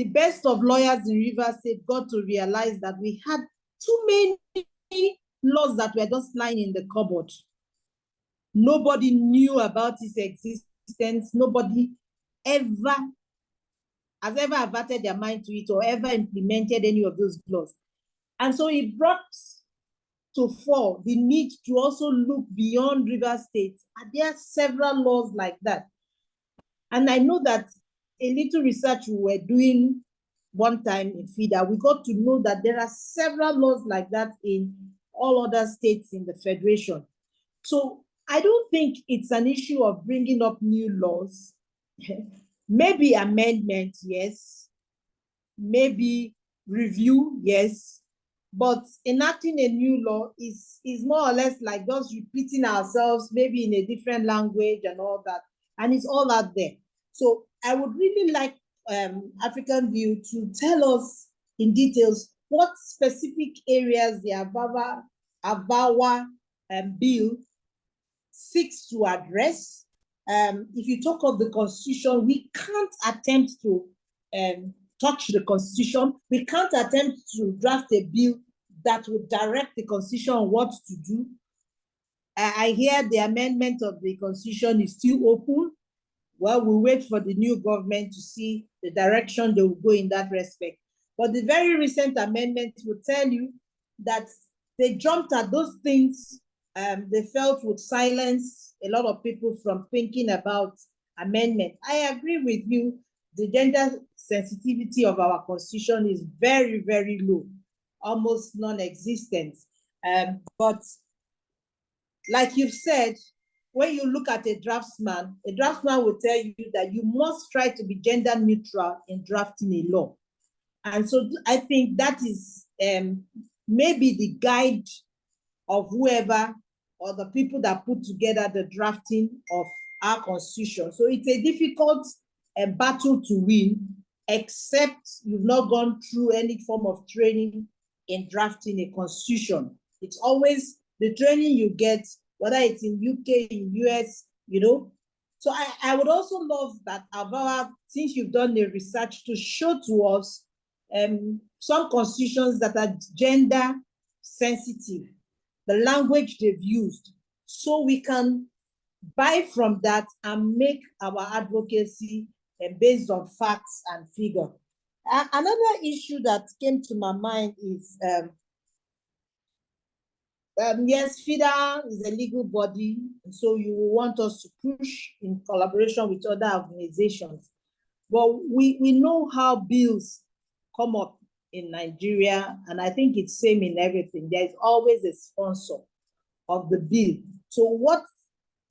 best of lawyers in Rivers State got to realize, that we had too many laws that were just lying in the cupboard. Nobody knew about its existence. Nobody has ever averted their mind to it or ever implemented any of those laws. And so it brought to fore the need to also look beyond Rivers State. And there are several laws like that. And I know that a little research we were doing one time in FIDA, we got to know that there are several laws like that in all other states in the Federation. So I don't think it's an issue of bringing up new laws. Maybe amendment, yes. Maybe review, yes. But enacting a new law is more or less like just repeating ourselves, maybe in a different language and all that. And it's all out there. So I would really like African View to tell us in details what specific areas the AVAWA bill seeks to address. If you talk of the Constitution, we can't attempt to touch the Constitution. We can't attempt to draft a bill that would direct the Constitution on what to do. I hear the amendment of the Constitution is still open. Well, we'll wait for the new government to see the direction they will go in that respect. But the very recent amendment will tell you that they jumped at those things they felt would silence a lot of people from thinking about amendment. I agree with you. The gender sensitivity of our Constitution is very, very low, almost non-existent. But like you've said, when you look at a draftsman will tell you that you must try to be gender neutral in drafting a law. And so I think that is maybe the guide of whoever or the people that put together the drafting of our Constitution. So it's a difficult battle to win, except you've not gone through any form of training in drafting a Constitution. It's always the training you get, whether it's in UK, in US, So I would also love that AVAWA, since you've done the research, to show to us some constitutions that are gender sensitive, the language they've used, so we can buy from that and make our advocacy based on facts and figure. Another issue that came to my mind is, yes, FIDA is a legal body, and so you want us to push in collaboration with other organizations. But we know how bills come up in Nigeria, and I think it's same in everything. There's always a sponsor of the bill. So what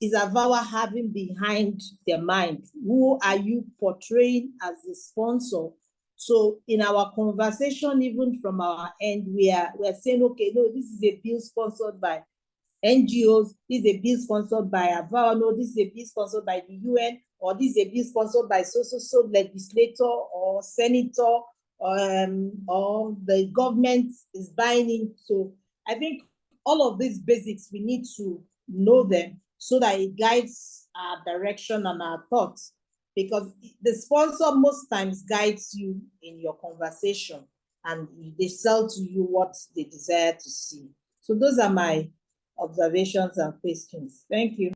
is AVAWA having behind their mind? Who are you portraying as the sponsor? So in our conversation, even from our end, we're saying, okay, no, this is a bill sponsored by NGOs, this is a bill sponsored by AVAWA, no, this is a bill sponsored by the UN, or this is a bill sponsored by so legislator or senator, or the government is buying in. So I think all of these basics, we need to know them so that it guides our direction and our thoughts, because the sponsor most times guides you in your conversation and they sell to you what they desire to see. So those are my observations and questions. Thank you.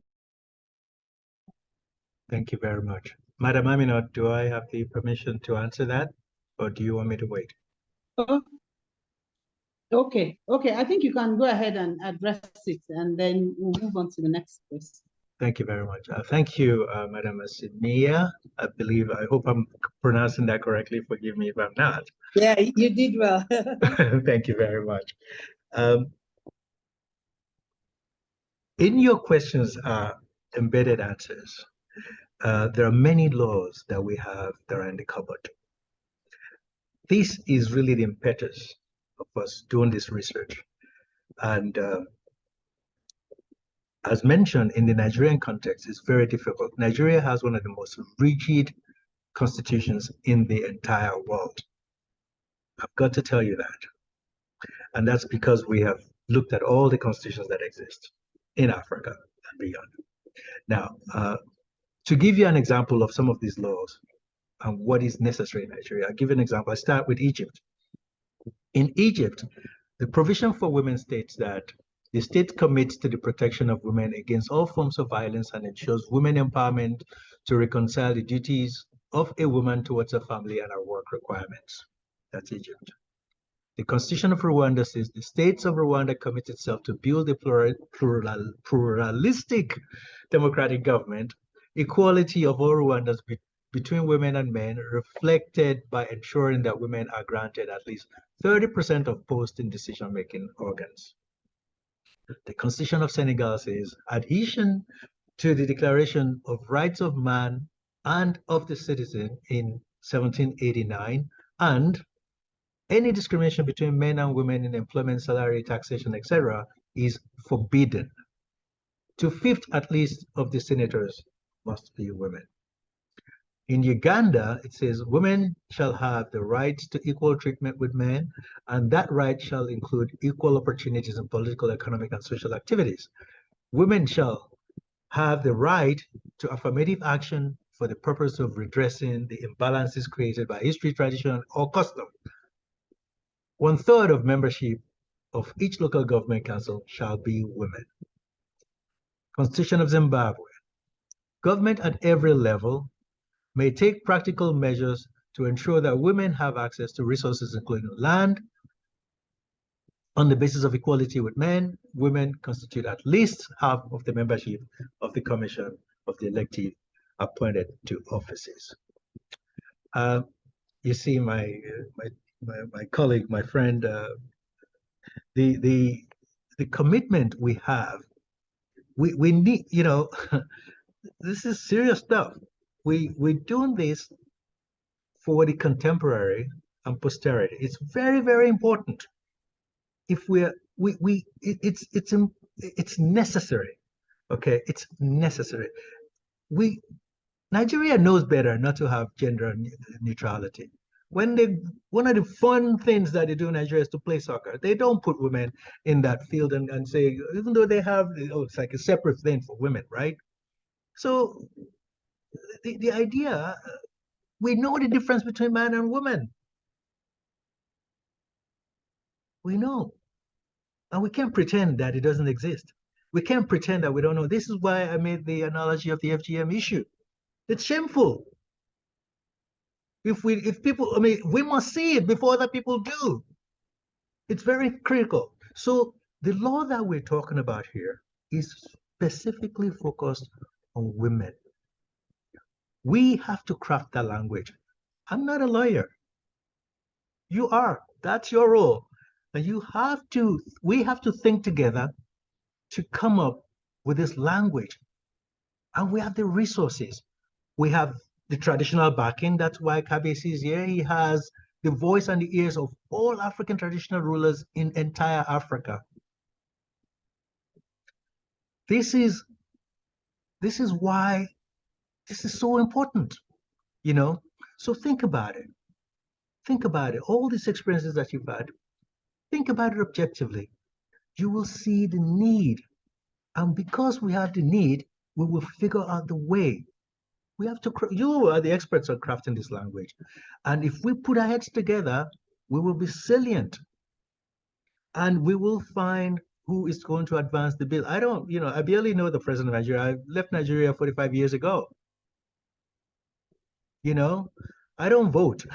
Thank you very much. Madam Aminat, do I have the permission to answer that, or do you want me to wait? Okay, I think you can go ahead and address it, and then we'll move on to the next question. Thank you very much. Thank you, Madam Asinia. I hope I'm pronouncing that correctly. Forgive me if I'm not. Yeah, you did well. Thank you very much. In your questions are embedded answers. There are many laws that we have that are in the cupboard. This is really the impetus of us doing this research. And as mentioned, in the Nigerian context, it's very difficult. Nigeria has one of the most rigid constitutions in the entire world. I've got to tell you that. And that's because we have looked at all the constitutions that exist in Africa and beyond. Now, to give you an example of some of these laws and what is necessary in Nigeria, I'll give you an example. I start with Egypt. In Egypt, the provision for women states that the state commits to the protection of women against all forms of violence and ensures women empowerment to reconcile the duties of a woman towards her family and her work requirements. That's Egypt. The Constitution of Rwanda says the states of Rwanda commit itself to build a pluralistic democratic government, equality of all Rwandans between women and men, reflected by ensuring that women are granted at least 30% of posts in decision-making organs. The Constitution of Senegal says adhesion to the Declaration of Rights of Man and of the Citizen in 1789, and any discrimination between men and women in employment, salary, taxation, etc., is forbidden. 2/5 at least of the senators must be women. In Uganda, it says women shall have the right to equal treatment with men, and that right shall include equal opportunities in political, economic, and social activities. Women shall have the right to affirmative action for the purpose of redressing the imbalances created by history, tradition, or custom. 1/3 of membership of each local government council shall be women. Constitution of Zimbabwe. Government at every level may take practical measures to ensure that women have access to resources, including land. On the basis of equality with men, women constitute at least half of the membership of the commission of the elective appointed to offices. You see, my colleague, my friend, the commitment we have, we need, this is serious stuff. We're doing this for the contemporary and posterity. It's very, very important. If it's necessary. Okay, it's necessary. Nigeria knows better not to have gender neutrality. One of the fun things that they do in Nigeria is to play soccer. They don't put women in that field and say, even though they have, it's like a separate thing for women, right? So the idea, we know the difference between man and woman. We know. And we can't pretend that it doesn't exist. We can't pretend that we don't know. This is why I made the analogy of the FGM issue. It's shameful. If people, I mean, we must see it before other people do. It's very critical. So the law that we're talking about here is specifically focused on women. We have to craft that language. I'm not a lawyer. You are. That's your role. And we have to think together to come up with this language. And we have the resources. We have the traditional backing. That's why Kabesi is here. He has the voice and the ears of all African traditional rulers in entire Africa. This is why this is so important, you know? So think about it. Think about it. All these experiences that you've had, think about it objectively. You will see the need. And because we have the need, we will figure out the way. We have to, you are the experts on crafting this language. And if we put our heads together, we will be salient. And we will find who is going to advance the bill. I don't, I barely know the president of Nigeria. I left Nigeria 45 years ago. I don't vote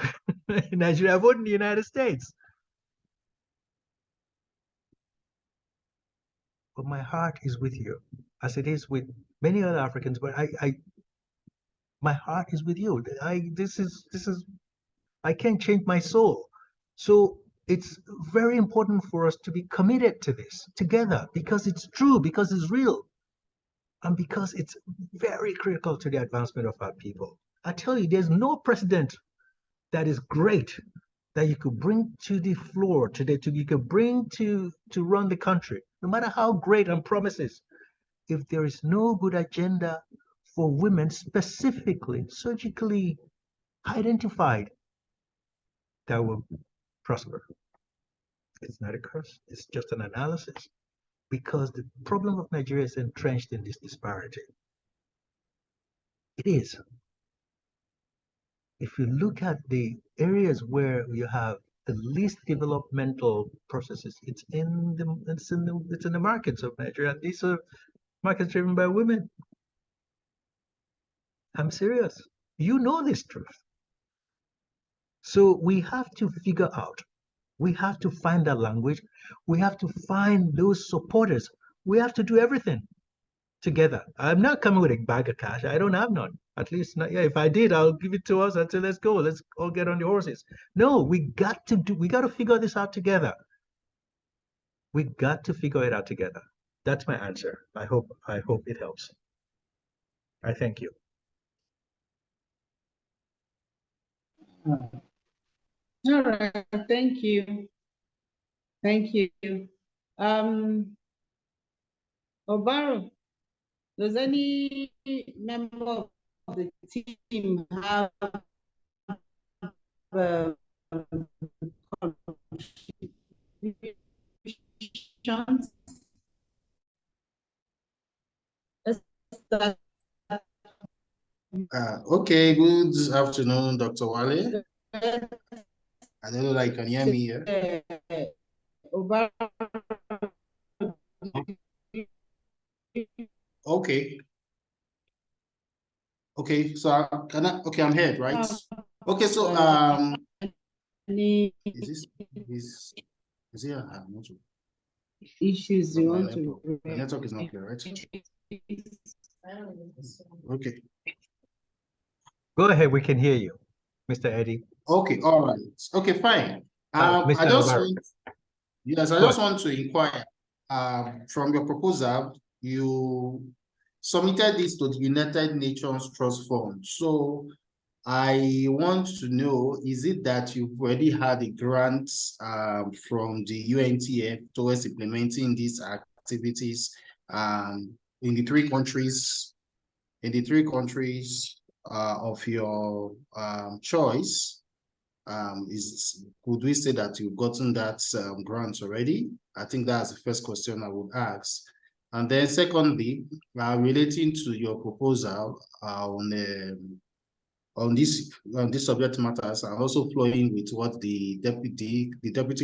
in Nigeria. I vote in the United States. But my heart is with you, as it is with many other Africans. But my heart is with you. I can't change my soul. So it's very important for us to be committed to this together, because it's true, because it's real, and because it's very critical to the advancement of our people. I tell you, there's no precedent that is great that you could bring to the floor today, you could bring to run the country, no matter how great and promises. If there is no good agenda for women, specifically, surgically identified, that will prosper. It's not a curse, it's just an analysis, because the problem of Nigeria is entrenched in this disparity. It is. If you look at the areas where you have the least developmental processes, it's in the markets of Nigeria. And these are markets driven by women. I'm serious. You know this truth. So we have to figure out, we have to find that language. We have to find those supporters. We have to do everything together. I'm not coming with a bag of cash. I don't have none. At least not. Yeah, if I did, I'll give it to us and say, let's go. Let's all get on the horses. No, we got to figure this out together. We got to figure it out together. That's my answer. I hope it helps. I thank you. All right, thank you. Thank you. Obaro, does any member of the team have contributions? Okay, good afternoon, Dr. Wale. I don't know if you can hear me here. Okay. Okay, so I'm here, right? Okay, so is here issues you want to? The network is not clear, right? Okay. Go ahead, we can hear you, Mr. Eddie. Okay, all right. Okay, fine. Mr. I just Alvaro. want to inquire from your proposal, you submitted this to the United Nations Trust Fund. So I want to know, is it that you've already had a grant from the UNTF towards implementing these activities in the three countries of your choice? Could we say that you've gotten that grant already? I think that's the first question I would ask. And then secondly, relating to your proposal on this subject matters, and also flowing with what the deputy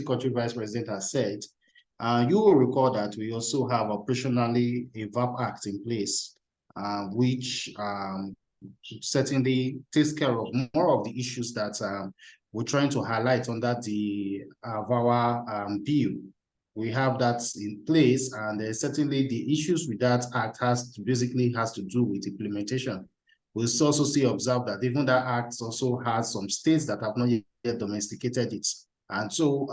country vice president has said, you will recall that we also have operationally a VAP Act in place, which certainly takes care of more of the issues that we're trying to highlight under the AVAWA bill. We have that in place, and certainly the issues with that act basically has to do with implementation. We also observe that even that act also has some states that have not yet domesticated it. And so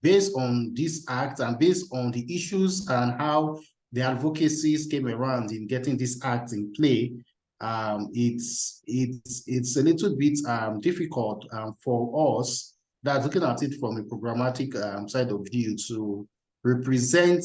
based on this act and based on the issues and how the advocacies came around in getting this act in play, it's a little bit difficult for us that's looking at it from a programmatic side of view to represent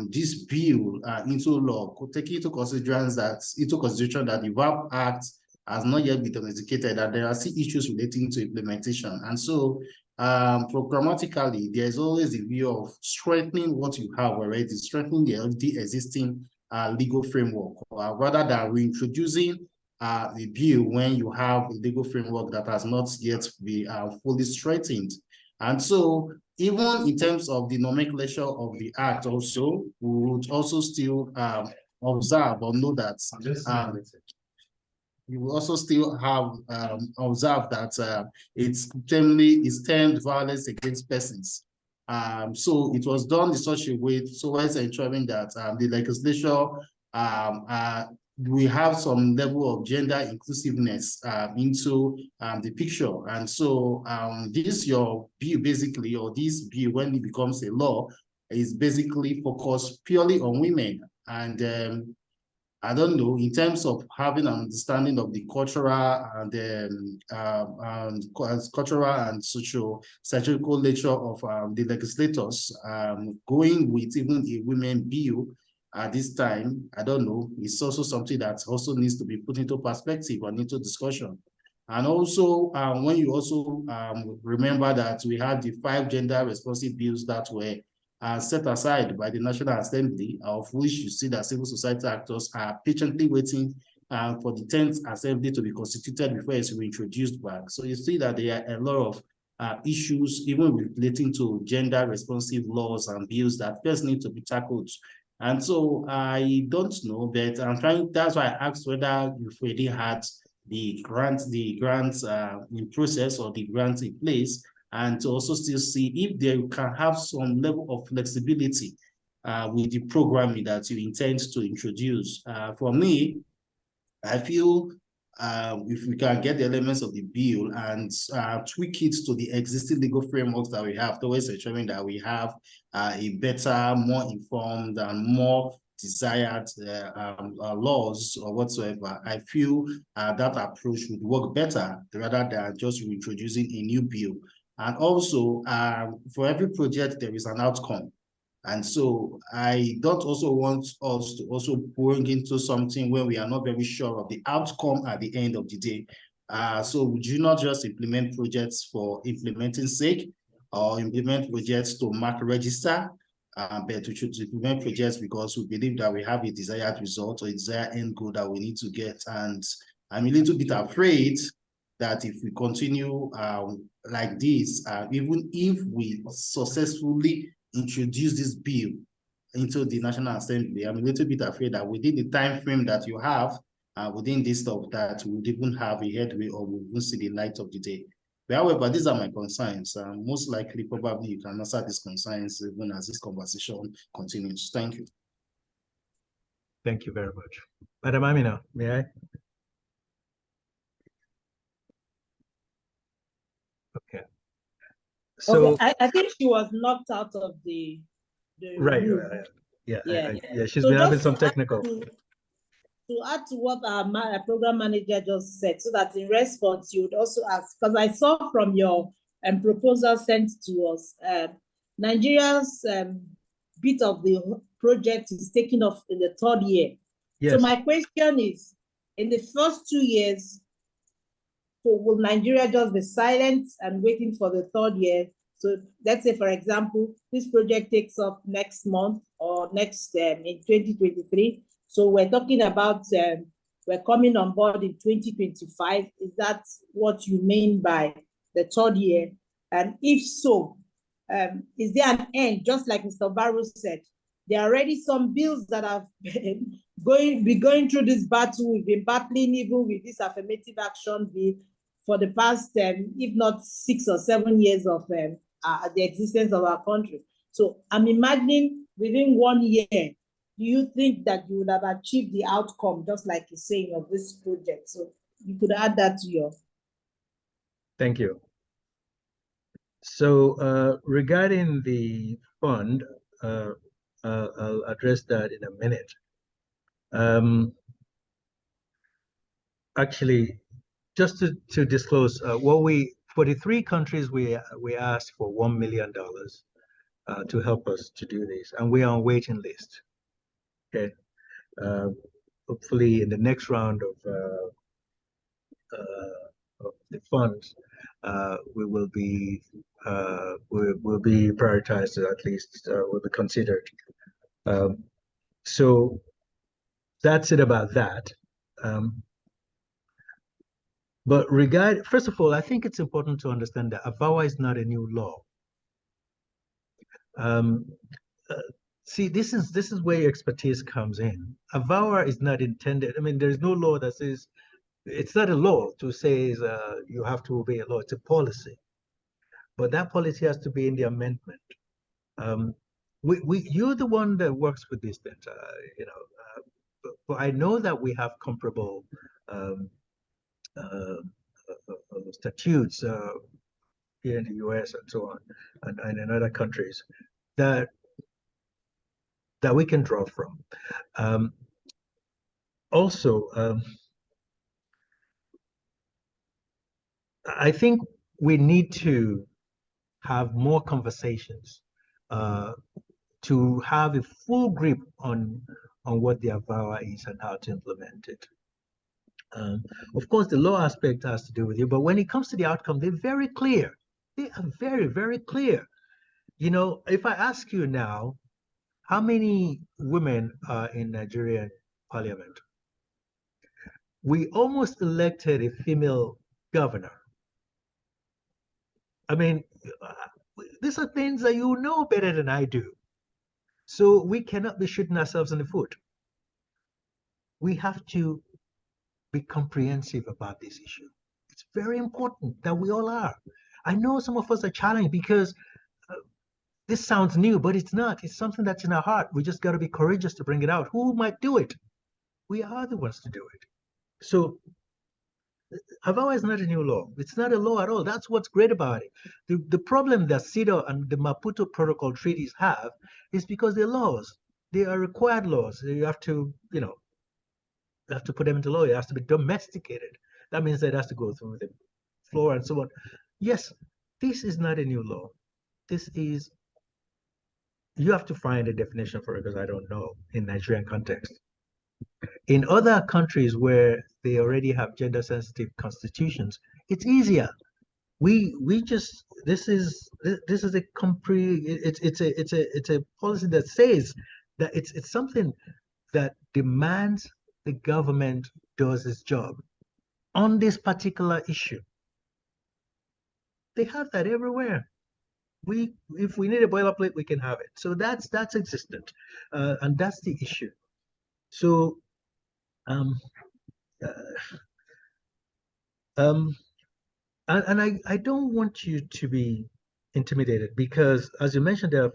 this bill into law, taking into consideration that the VAP Act has not yet been domesticated, that there are still issues relating to implementation. And so programmatically, there's always the view of strengthening what you have already, strengthening the already existing legal framework, rather than reintroducing the bill when you have a legal framework that has not yet been fully strengthened. And so even in terms of the nomenclature of the act also, we would also still observe or know that you will also still have observed that it's termed violence against persons. So it was done in such a way towards ensuring that the legislature we have some level of gender inclusiveness into the picture. And so your bill basically, or this bill when it becomes a law, is basically focused purely on women. And I don't know, in terms of having an understanding of the cultural and social nature of the legislators, going with even a women bill at this time, I don't know, it's also something that also needs to be put into perspective and into discussion. And also, when you also remember that we have the 5 gender responsive bills that were set aside by the National Assembly, of which you see that civil society actors are patiently waiting for the 10th Assembly to be constituted before it's reintroduced back. So you see that there are a lot of issues, even relating to gender responsive laws and bills that first need to be tackled. And so I don't know, but that's why I asked whether you've already had the grants in process or the grants in place, and to also still see if they can have some level of flexibility with the programming that you intend to introduce. For me, I feel if we can get the elements of the bill and tweak it to the existing legal frameworks that we have, towards ensuring that we have a better, more informed and more desired laws or whatsoever, I feel that approach would work better rather than just introducing a new bill. And also, for every project, there is an outcome. And so I don't also want us to also bring into something where we are not very sure of the outcome at the end of the day. So would you not just implement projects for implementing sake, or implement projects to mark register, but we should implement projects because we believe that we have a desired result or a desired end goal that we need to get. And I'm a little bit afraid that if we continue like this, even if we successfully introduce this bill into the National Assembly, I'm a little bit afraid that within the time frame that you have, within this stuff, that we would even have a headway or we won't see the light of the day. But however, these are my concerns. Most likely, probably you can answer these concerns even as this conversation continues. Thank you. Thank you very much. Madam Amina, may I? Okay. So okay, I think she was knocked out of the right. room. Yeah, she's So been having just some technical. To add to what our program manager just said, so that in response you would also ask, because I saw from your proposal sent to us, Nigeria's bit of the project is taking off in the 3rd year. Yes. So my question is, in the first 2 years, so will Nigeria just be silent and waiting for the 3rd year So let's say, for example, this project takes off next month or next in 2023. So we're talking about we're coming on board in 2025. Is that what you mean by the third year? And if so, is there an end? Just like Mr. Barrow said, there are already some bills that have been going through this battle. We've been battling even with this affirmative action bill for the past, if not 6 or 7 years of the existence of our country. So I'm imagining within 1 year, do you think that you would have achieved the outcome, just like you're saying, of this project? So you could add that to your. Thank you. So regarding the fund, I'll address that in a minute. Actually, just to disclose, for the 3 countries, we asked for $1 million to help us to do this, and we are on waiting list. Okay, hopefully in the next round of the funds, we will be prioritized, at least will be considered. So that's it about that. But first of all, I think it's important to understand that AVAWA is not a new law. See, this is where your expertise comes in. AVAWA is not intended. I mean, there's no law that says, it's not a law to say you have to obey a law. It's a policy, but that policy has to be in the amendment. You're the one that works with this, that but I know that we have comparable statutes here in the US and so on, and in other countries that we can draw from. Also, I think we need to have more conversations to have a full grip on what the AVAWA is and how to implement it. Of course, the law aspect has to do with you, but when it comes to the outcome, they're very clear. They are very, very clear. You know, if I ask you now, how many women are in Nigerian parliament? We almost elected a female governor. I mean, these are things that you know better than I do. So we cannot be shooting ourselves in the foot. We have to be comprehensive about this issue. It's very important that we all are. I know some of us are challenged because this sounds new, but it's not. It's something that's in our heart. We just got to be courageous to bring it out. Who might do it? We are the ones to do it. So AVAWA is not a new law. It's not a law at all. That's what's great about it. The problem that CEDAW and the Maputo Protocol treaties have is because they're laws. They are required laws. You have to, you have to put them into law. It has to be domesticated. That means that it has to go through the floor and so on. Yes, this is not a new law. This is, you have to find a definition for it because I don't know in Nigerian context. In other countries where they already have gender sensitive constitutions, it's easier. We just, this is a it's a policy that says that it's something that demands the government does its job on this particular issue. They have that everywhere. If we need a boilerplate, we can have it. So that's existent, and that's the issue. So, and I don't want you to be intimidated because, as you mentioned, there are a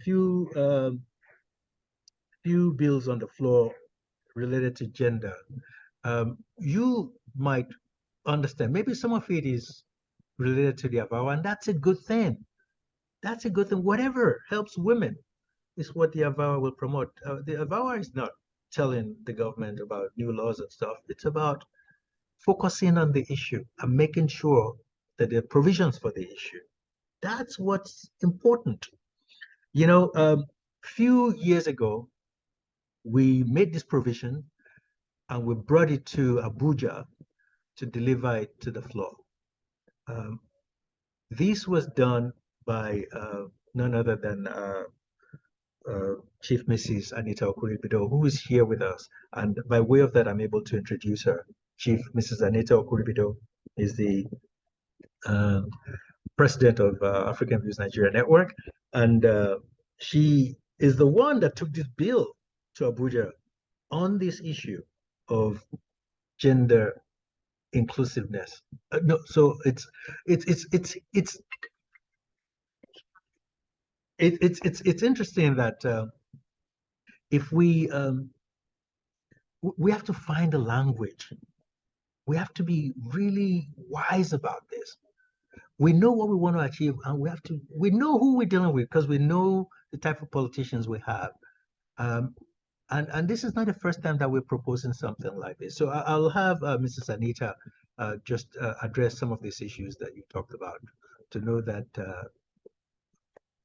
few bills on the floor related to gender. You might understand, maybe some of it is related to the AVAWA, and that's a good thing. That's a good thing. Whatever helps women is what the AVAWA will promote. The AVAWA is not telling the government about new laws and stuff. It's about focusing on the issue and making sure that there are provisions for the issue. That's what's important. You know, a few years ago, we made this provision and we brought it to Abuja to deliver it to the floor. This was done by none other than Chief Mrs. Anita Okuribido, who is here with us. And by way of that, I'm able to introduce her. Chief Mrs. Anita Okuribido is the president of African Views Nigeria Network. And she is the one that took this bill to Abuja on this issue of gender inclusiveness. No, so it's interesting that if we have to find a language, we have to be really wise about this. We know what we want to achieve, and we know who we're dealing with because we know the type of politicians we have. And this is not the first time that we're proposing something like this. So I'll have Mrs. Anita just address some of these issues that you talked about to know that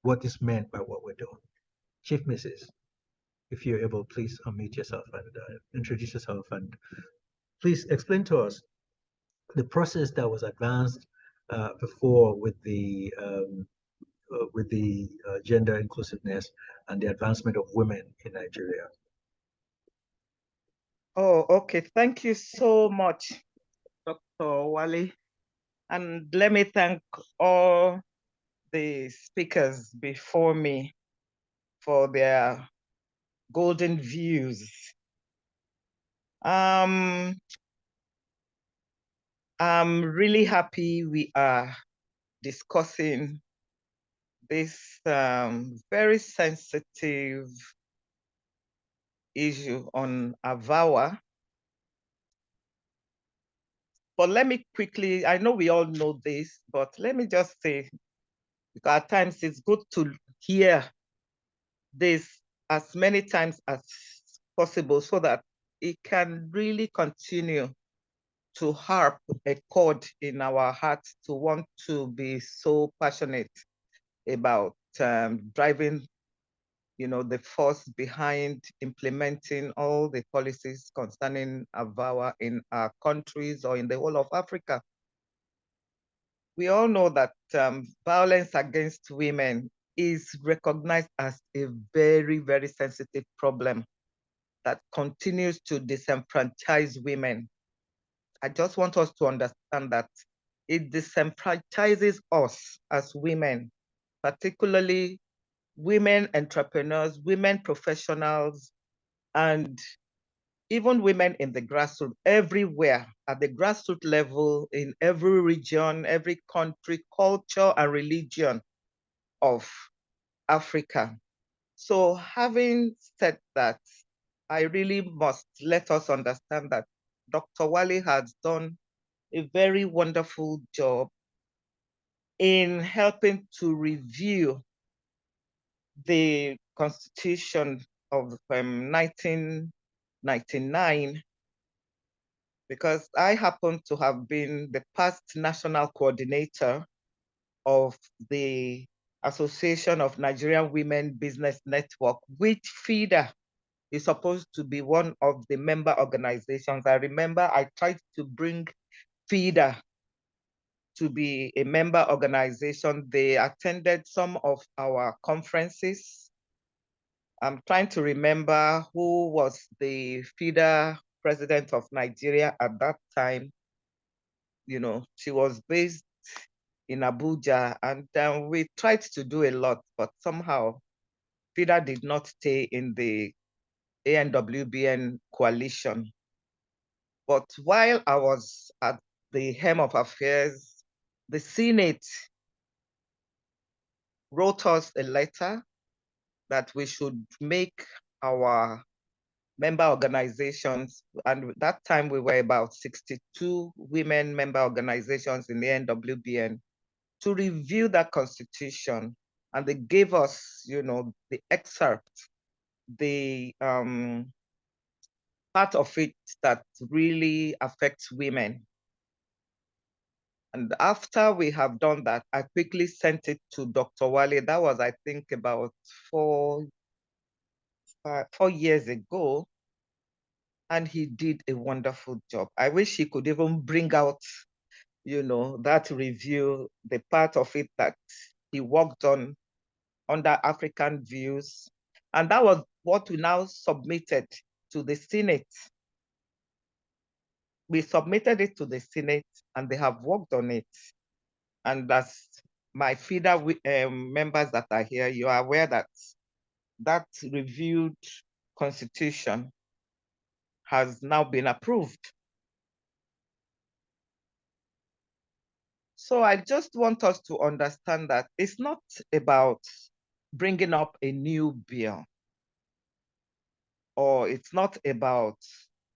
what is meant by what we're doing. Chief Mrs., if you're able, please unmute yourself and introduce yourself, and please explain to us the process that was advanced before with the gender inclusiveness and the advancement of women in Nigeria. Oh, okay. Thank you so much, Dr. Wale. And let me thank all the speakers before me for their golden views. I'm really happy we are discussing this very sensitive issue on AVAWA. But let me quickly, I know we all know this, but let me just say, because at times it's good to hear this as many times as possible so that it can really continue to harp a chord in our hearts to want to be so passionate about driving, the force behind implementing all the policies concerning AVAWA in our countries or in the whole of Africa. We all know that violence against women is recognized as a very, very sensitive problem that continues to disenfranchise women. I just want us to understand that it disenfranchises us as women, particularly women entrepreneurs, women professionals, and even women in the grassroots, everywhere at the grassroots level, in every region, every country, culture, and religion of Africa. So having said that, I really must let us understand that Dr. Wale has done a very wonderful job in helping to review the Constitution of 1999, because I happen to have been the past national coordinator of the Association of Nigerian Women Business Network, which FIDA is supposed to be one of the member organizations. I remember I tried to bring FIDA to be a member organization. They attended some of our conferences. I'm trying to remember who was the FIDA president of Nigeria at that time. She was based in Abuja, and we tried to do a lot, but somehow FIDA did not stay in the ANWBN coalition. But while I was at the helm of affairs, the Senate wrote us a letter that we should make our member organizations, and that time we were about 62 women member organizations in the NWBN, to review that constitution. And they gave us, the excerpt, the part of it that really affects women. And after we have done that, I quickly sent it to Dr. Wale. That was, I think, about 4 years ago. And he did a wonderful job. I wish he could even bring out, that review, the part of it that he worked on under African views. And that was what we now submitted to the Senate. We submitted it to the Senate and they have worked on it. And as my FIDA members that are here, you are aware that that reviewed constitution has now been approved. So I just want us to understand that it's not about bringing up a new bill, or it's not about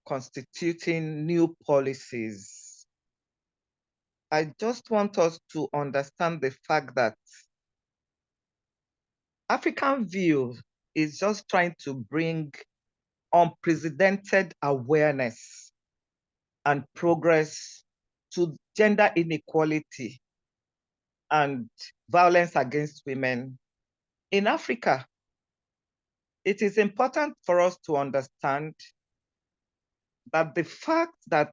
constituting new policies. I just want us to understand the fact that African View is just trying to bring unprecedented awareness and progress to gender inequality and violence against women in Africa. It is important for us to understand that the fact that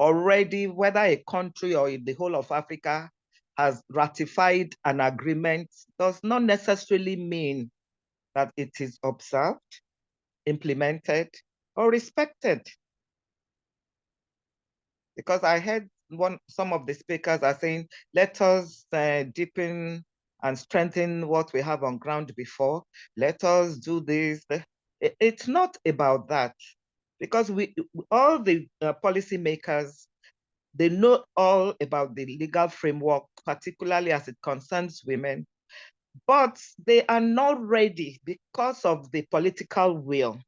already, whether a country or in the whole of Africa has ratified an agreement does not necessarily mean that it is observed, implemented, or respected. Because I heard some of the speakers are saying, let us deepen and strengthen what we have on ground before. Let us do this. It's not about that, because all the policymakers, they know all about the legal framework, particularly as it concerns women, but they are not ready because of the political will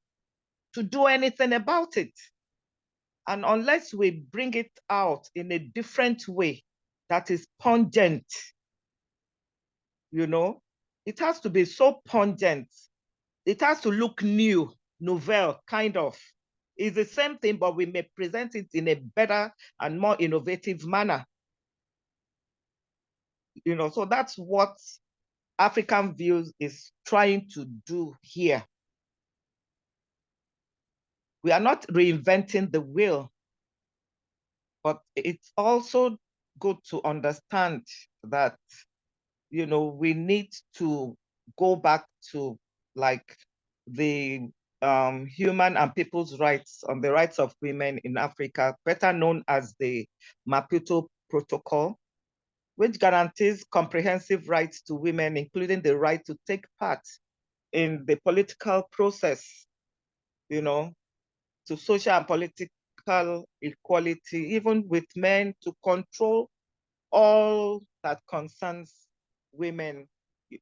to do anything about it. And unless we bring it out in a different way that is pungent, you know, it has to be so pungent. It has to look new, novel, kind of. It's the same thing, but we may present it in a better and more innovative manner. You know, so that's what African Views is trying to do here. We are not reinventing the wheel, but it's also good to understand that, you know, we need to go back to like the human and people's rights, on the rights of women in Africa, better known as the Maputo Protocol, which guarantees comprehensive rights to women, including the right to take part in the political process, you know, to social and political equality, even with men, to control all that concerns women,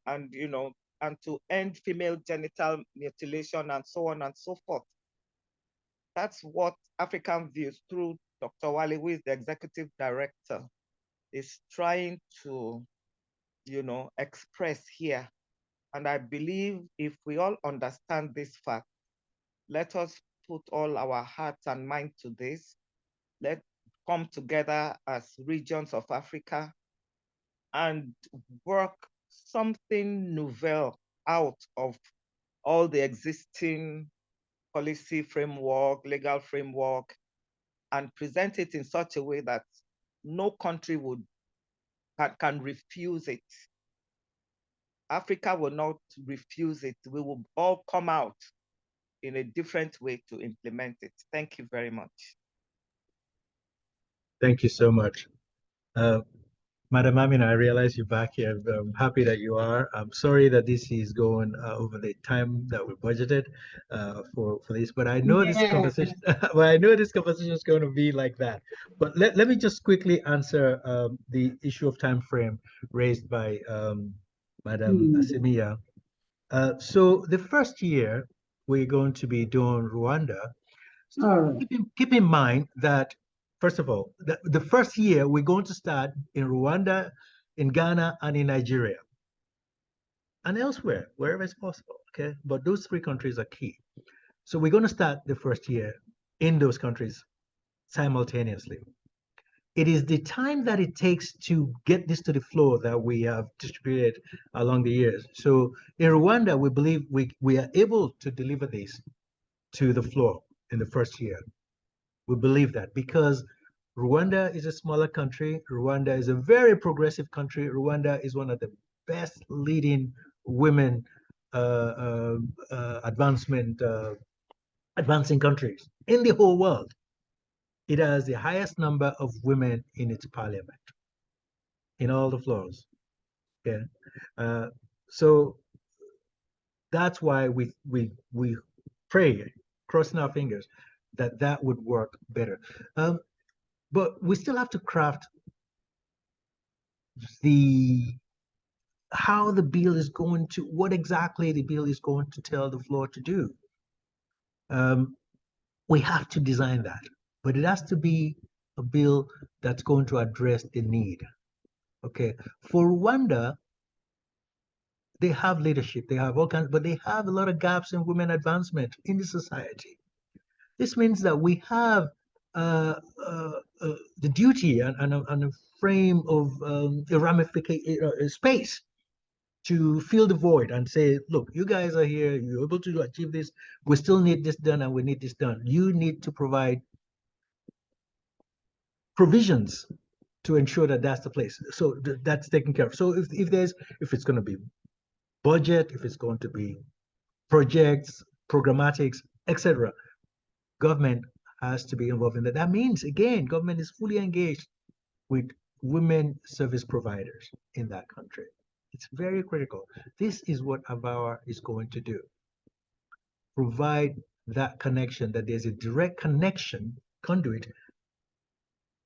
and, you know, and to end female genital mutilation and so on and so forth. That's what African Views, through Dr. Wale, who is the executive director, is trying to, you know, express here. And I believe if we all understand this fact, let us put all our hearts and mind to this. Let's come together as regions of Africa and work something novel out of all the existing policy framework, legal framework, and present it in such a way that no country can refuse it. Africa will not refuse it. We will all come out in a different way to implement it. Thank you very much. Thank you so much. Madam Amina, I realize you're back here. I'm happy that you are. I'm sorry that this is going over the time that we budgeted for this, but I know this conversation. Well, I know this conversation is going to be like that. But let me just quickly answer the issue of time frame raised by Madam Asimiya. So the first year we're going to be doing Rwanda. So keep in mind that, first of all, the first year we're going to start in Rwanda, in Ghana, and in Nigeria, and elsewhere, wherever it's possible, okay? But those three countries are key. So we're going to start the first year in those countries simultaneously. It is the time that it takes to get this to the floor that we have distributed along the years. So in Rwanda, we believe we are able to deliver this to the floor in the first year. We believe that because Rwanda is a smaller country. Rwanda is a very progressive country. Rwanda is one of the best leading women advancing countries in the whole world. It has the highest number of women in its parliament, in all the floors. Yeah. So that's why we pray, crossing our fingers, that that would work better. But we still have to craft how the bill is going to, what exactly the bill is going to tell the floor to do. We have to design that, but it has to be a bill that's going to address the need. Okay, for Rwanda, they have leadership, they have all kinds, but they have a lot of gaps in women advancement in the society. This means that we have the duty and a frame of a ramification space to fill the void and say, look, you guys are here, you're able to achieve this, we still need this done and we need this done. You need to provide provisions to ensure that that's the place. So that's taken care of. So if it's going to be budget, if it's going to be projects, programmatics, etc., government has to be involved in that. That means, again, government is fully engaged with women service providers in that country. It's very critical. This is what AVAWA is going to do. Provide that connection, that there's a direct connection, conduit,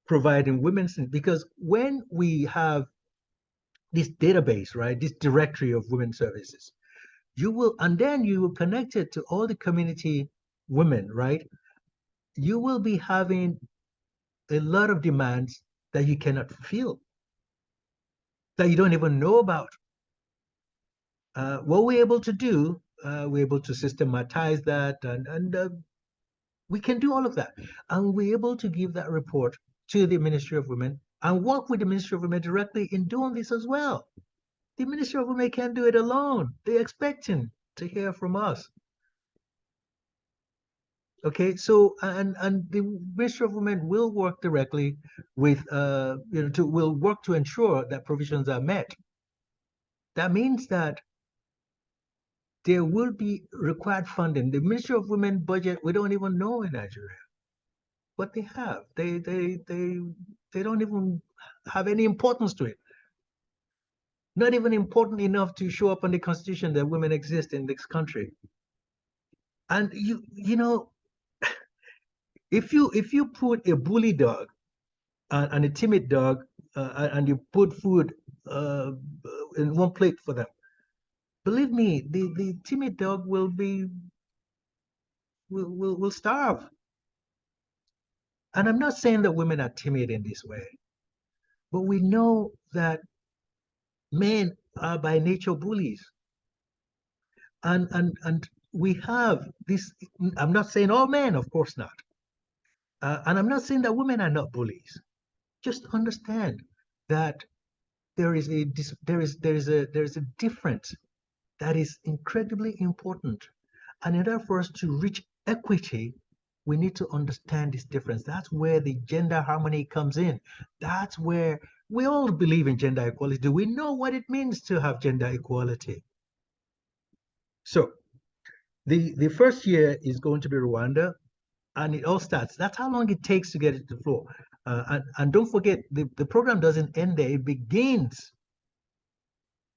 providing women's, because when we have this database, right, this directory of women's services, you will, and then you will connect it to all the community women, right? You will be having a lot of demands that you cannot fulfill, that you don't even know about. What we're able to do, we're able to systematize that, and we can do all of that. And we're able to give that report to the Ministry of Women and work with the Ministry of Women directly in doing this as well. The Ministry of Women can't do it alone. They're expecting to hear from us. Okay, so and the Ministry of Women will work directly with will work to ensure that provisions are met. That means that there will be required funding. The Ministry of Women budget, we don't even know in Nigeria what they have. They don't even have any importance to it. Not even important enough to show up on the Constitution that women exist in this country. And you know, if you put a bully dog and a timid dog and you put food in one plate for them, believe me, the timid dog will starve. And I'm not saying that women are timid in this way, but we know that men are by nature bullies. And we have this, I'm not saying all men, of course not. And I'm not saying that women are not bullies. Just understand that there is a difference that is incredibly important. And in order for us to reach equity, we need to understand this difference. That's where the gender harmony comes in. That's where we all believe in gender equality. Do we know what it means to have gender equality? So the first year is going to be Rwanda, and it all starts. That's how long it takes to get it to the floor. And don't forget, the program doesn't end there. It begins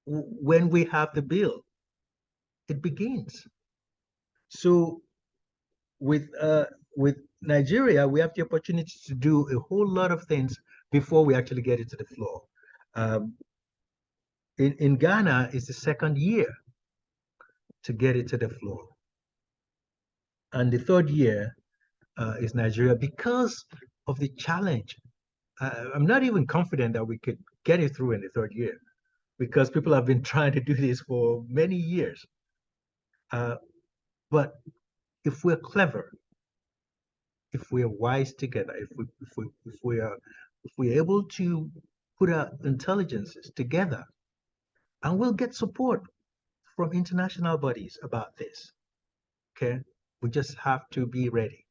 when we have the bill. It begins. So with Nigeria, we have the opportunity to do a whole lot of things before we actually get it to the floor. In Ghana, it's the second year to get it to the floor. And the third year is Nigeria, because of the challenge. I'm not even confident that we could get it through in the third year, because people have been trying to do this for many years. But if we're clever, if we're wise together, if we're able to put our intelligences together, and we'll get support from international bodies about this. Okay, we just have to be ready.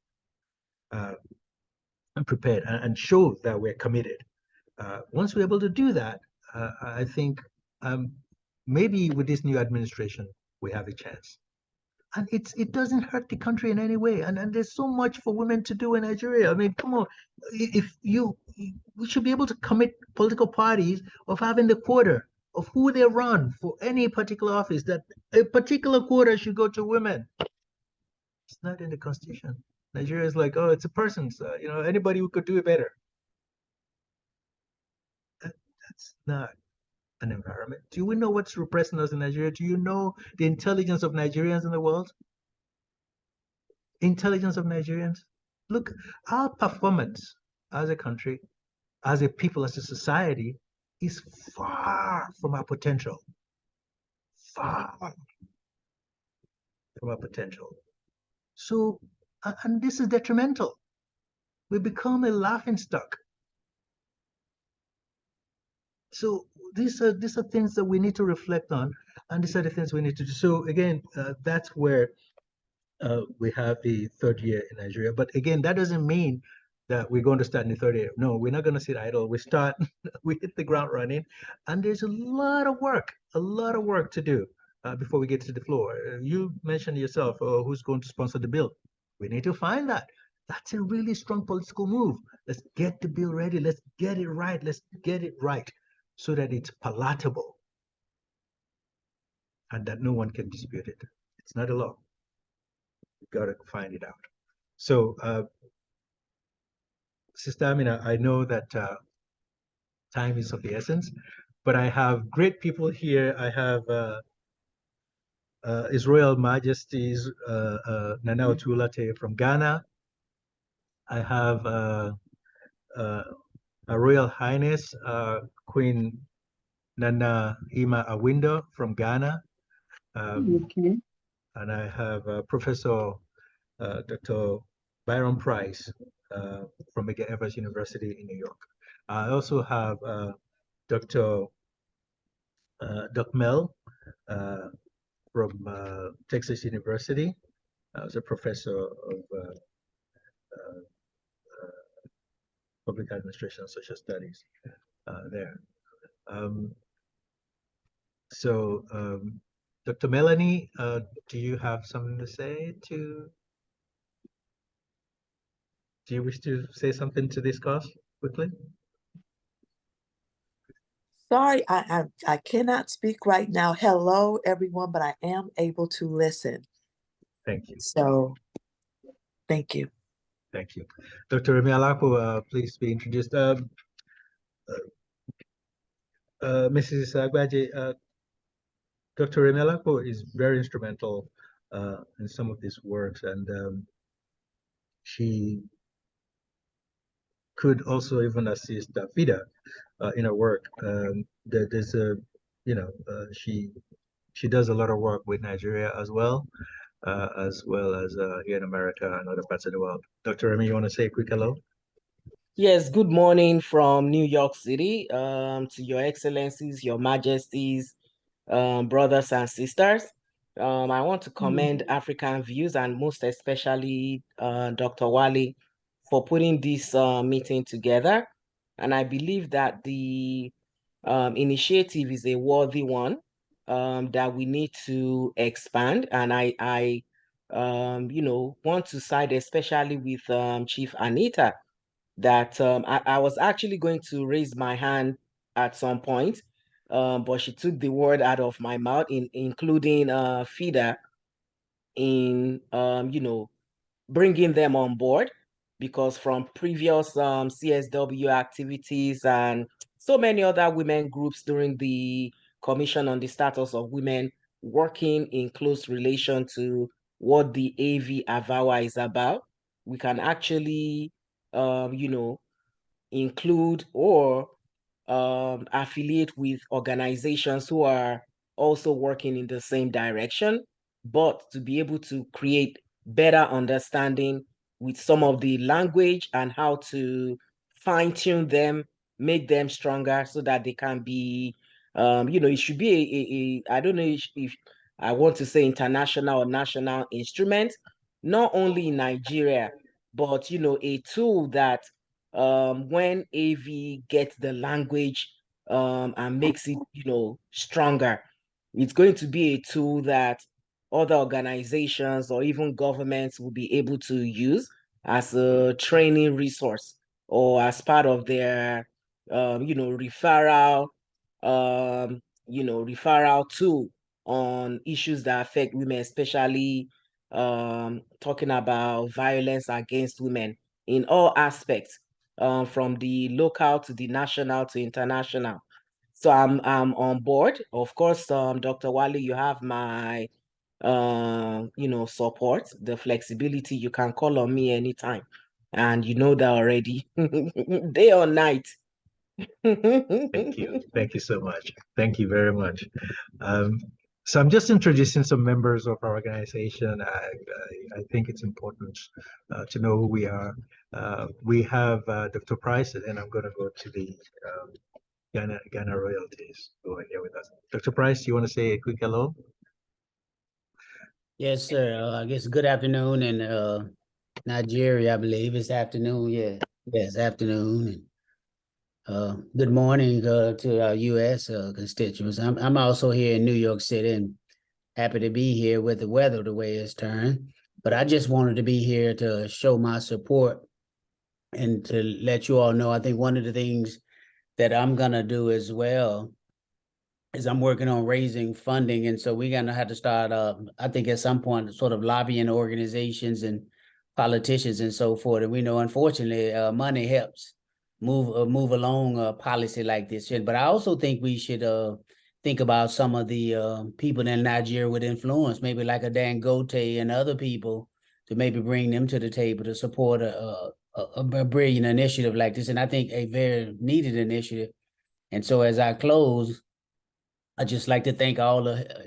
and prepared and show that we're committed. Once we're able to do that, I think maybe with this new administration, we have a chance. And it doesn't hurt the country in any way. And there's so much for women to do in Nigeria. I mean, come on, we should be able to commit political parties of having the quota of who they run for any particular office, that a particular quota should go to women. It's not in the constitution. Nigeria is like, oh, it's a person's, anybody who could do it better. That's not an environment. Do we know what's repressing us in Nigeria? Do you know the intelligence of Nigerians in the world? Intelligence of Nigerians? Look, our performance as a country, as a people, as a society, is far from our potential. Far from our potential. So, and this is detrimental. We become a laughingstock. So these are things that we need to reflect on, and these are the things we need to do. So again, that's where we have the third year in Nigeria. But again, that doesn't mean that we're going to start in the third year. No, we're not going to sit idle. We start, we hit the ground running, and there's a lot of work to do before we get to the floor. You mentioned yourself, who's going to sponsor the bill? We need to find that. That's a really strong political move. Let's get the bill ready. Let's get it right. Let's get it right so that it's palatable and that no one can dispute it. It's not a law. We've got to find it out. So, Sister Amina, I know that time is of the essence, but I have great people here. I have His Royal Majesty's Nana Otulate from Ghana. I have Her Royal Highness Queen Nana Ima Awindo from Ghana. Okay. And I have Professor Dr. Byron Price from Medgar Evers University in New York. I also have Dr. Doc Mel from Texas University. I was a professor of public administration and social studies there. Dr. Melanie, do you have something to say do you wish to say something to this cause quickly? Sorry, I cannot speak right now. Hello, everyone, but I am able to listen. Thank you. So, thank you. Thank you. Dr. Remi Alapo, please be introduced. Mrs. Agbaje, Dr. Remi Alapo is very instrumental in some of these works, and she could also even assist FIDA in her work. There's a, she does a lot of work with Nigeria as well as here in America and other parts of the world. Dr. Remi, you want to say a quick hello? Yes, good morning from New York City to Your Excellencies, Your Majesties, brothers and sisters. I want to commend African Views and most especially Dr. Wale for putting this meeting together. And I believe that the initiative is a worthy one that we need to expand. And I want to side especially with Chief Anita that I was actually going to raise my hand at some point, but she took the word out of my mouth, including FIDA in bringing them on board, because from previous CSW activities and so many other women groups during the Commission on the Status of Women, working in close relation to what the AVAWA is about, we can actually include or affiliate with organizations who are also working in the same direction, but to be able to create better understanding with some of the language and how to fine-tune them, make them stronger so that they can be, it should be I don't know if I want to say international or national instrument, not only in Nigeria, but, a tool that when AV gets the language and makes it, stronger, it's going to be a tool that other organizations or even governments will be able to use as a training resource or as part of their, referral, referral tool on issues that affect women, especially talking about violence against women in all aspects, from the local to the national to international. So I'm on board. Of course, Dr. Wale, you have my support, the flexibility. You can call on me anytime. And you know that already. Day or night. Thank you. Thank you so much. Thank you very much. So I'm just introducing some members of our organization. I think it's important to know who we are. We have Dr. Price, and then I'm going to go to the Ghana royalties who are here with us. Dr. Price, you want to say a quick hello? Yes, sir. I guess good afternoon in Nigeria, I believe it's afternoon. Yeah, yes, afternoon. And good morning to our U.S. Constituents. I'm also here in New York City and happy to be here with the weather the way it's turned. But I just wanted to be here to show my support and to let you all know. I think one of the things that I'm gonna do as well is I'm working on raising funding, and so we're gonna have to start. I think at some point, sort of lobbying organizations and politicians and so forth. And we know, unfortunately, money helps move along a policy like this. But I also think we should think about some of the people in Nigeria with influence, maybe like a Dangote and other people, to maybe bring them to the table to support a brilliant initiative like this. And I think a very needed initiative. And so as I close, I'd just like to thank all the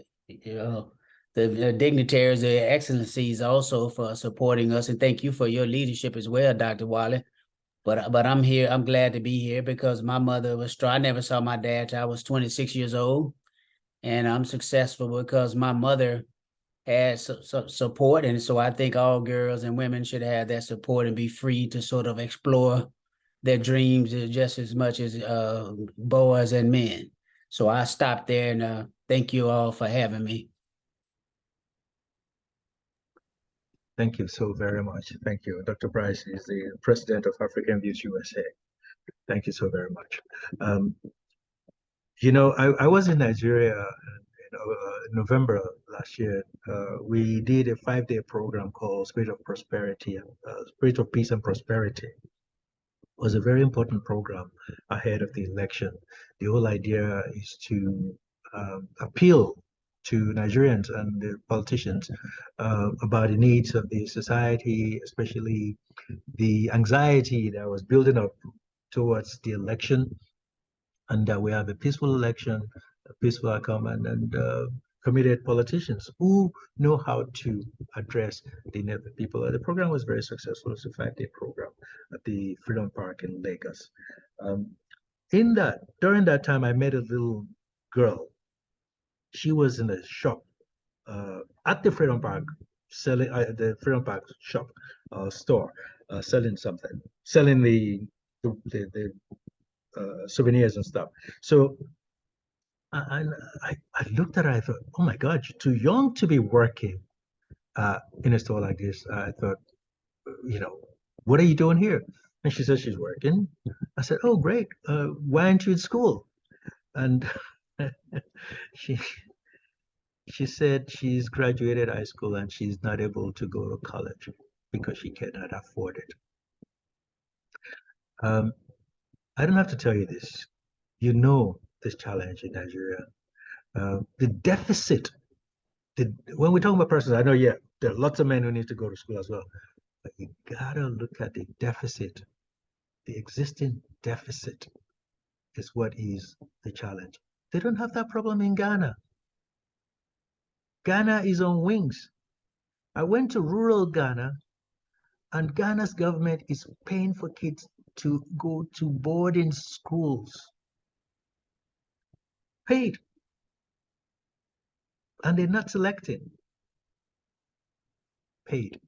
dignitaries, the excellencies also for supporting us. And thank you for your leadership as well, Dr. Wale. But I'm here. I'm glad to be here because my mother was strong. I never saw my dad till I was 26 years old. And I'm successful because my mother had support. And so I think all girls and women should have that support and be free to sort of explore their dreams just as much as boys and men. So I stopped there and thank you all for having me. Thank you so very much. Thank you. Dr. Price is the president of African Views USA. Thank you so very much. I was in Nigeria in November last year. We did a 5-day program called Spirit of Prosperity, Spirit of Peace and Prosperity. It was a very important program ahead of the election. The whole idea is to appeal to Nigerians and the politicians about the needs of the society, especially the anxiety that was building up towards the election, and that we have a peaceful election, a peaceful outcome, and committed politicians who know how to address the needs of the people. The program was very successful. It's a 5-day program at the Freedom Park in Lagos. During that time, I met a little girl. She was in a shop at the Freedom Park, selling the Freedom Park shop store, selling something, selling the souvenirs and stuff. So I looked at her. I thought, oh my God, you're too young to be working in a store like this. I thought, what are you doing here? And she said she's working. I said, oh great. Why aren't you in school? And she said she's graduated high school and she's not able to go to college because she cannot afford it. I don't have to tell you this. You know this challenge in Nigeria. The deficit, when we talk about persons, I know, yeah, there are lots of men who need to go to school as well, but you gotta look at the deficit. The existing deficit is what is the challenge. They don't have that problem in Ghana. Ghana is on wings. I went to rural Ghana, and Ghana's government is paying for kids to go to boarding schools. Paid. And they're not selecting. Paid.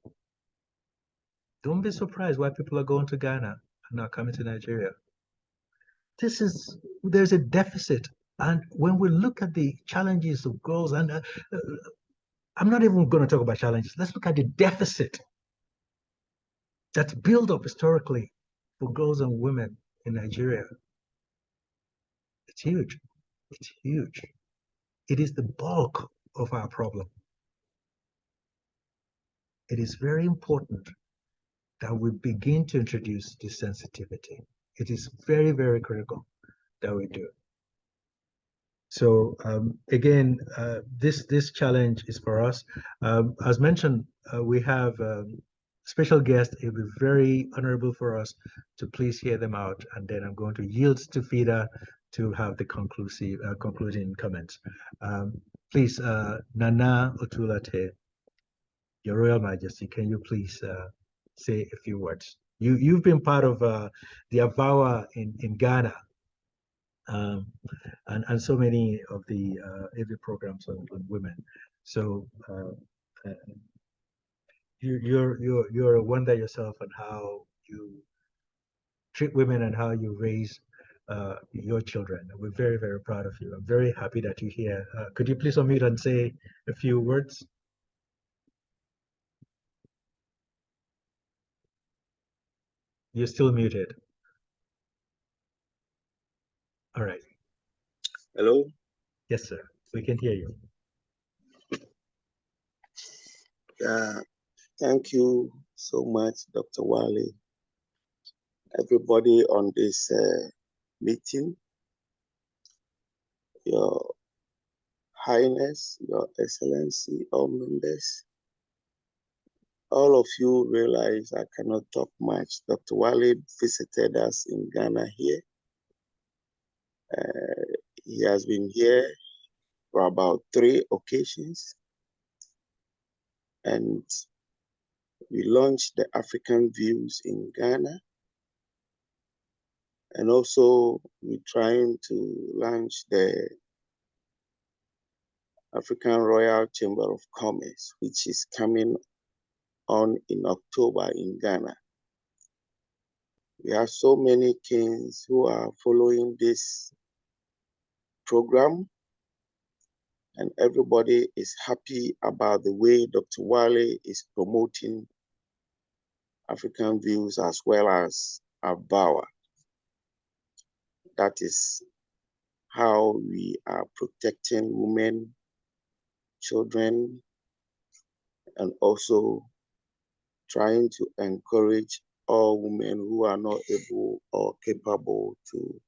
Don't be surprised why people are going to Ghana. are not coming to Nigeria. There's a deficit. And when we look at the challenges of girls, and I'm not even going to talk about challenges, let's look at the deficit that's built up historically for girls and women in Nigeria. It's huge. It's huge. It is the bulk of our problem. It is very important that we begin to introduce this sensitivity. It is very, very critical that we do. So again, this challenge is for us. As mentioned, we have special guests. It will be very honorable for us to please hear them out, and then I'm going to yield to FIDA to have the concluding comments. Please, Nana Otulate, Your Royal Majesty, can you please say a few words? You've been part of the AVAWA in Ghana. And so many of the AV programs on women. So you're a wonder yourself on how you treat women and how you raise your children. We're very, very proud of you. I'm very happy that you're here. Could you please unmute and say a few words? You're still muted. All right. Hello? Yes, sir. We can hear you. Thank you so much, Dr. Wale. Everybody on this meeting, Your Highness, Your Excellency, all members, all of you realize I cannot talk much. Dr. Wale visited us in Ghana here. He has been here for about 3 occasions. And we launched the African Views in Ghana. And also we're trying to launch the African Royal Chamber of Commerce, which is coming on in October in Ghana. We have so many kings who are following this program, and everybody is happy about the way Dr. Wale is promoting African Views as well as I-VAWA. That is how we are protecting women, children, and also trying to encourage all women who are not able or capable to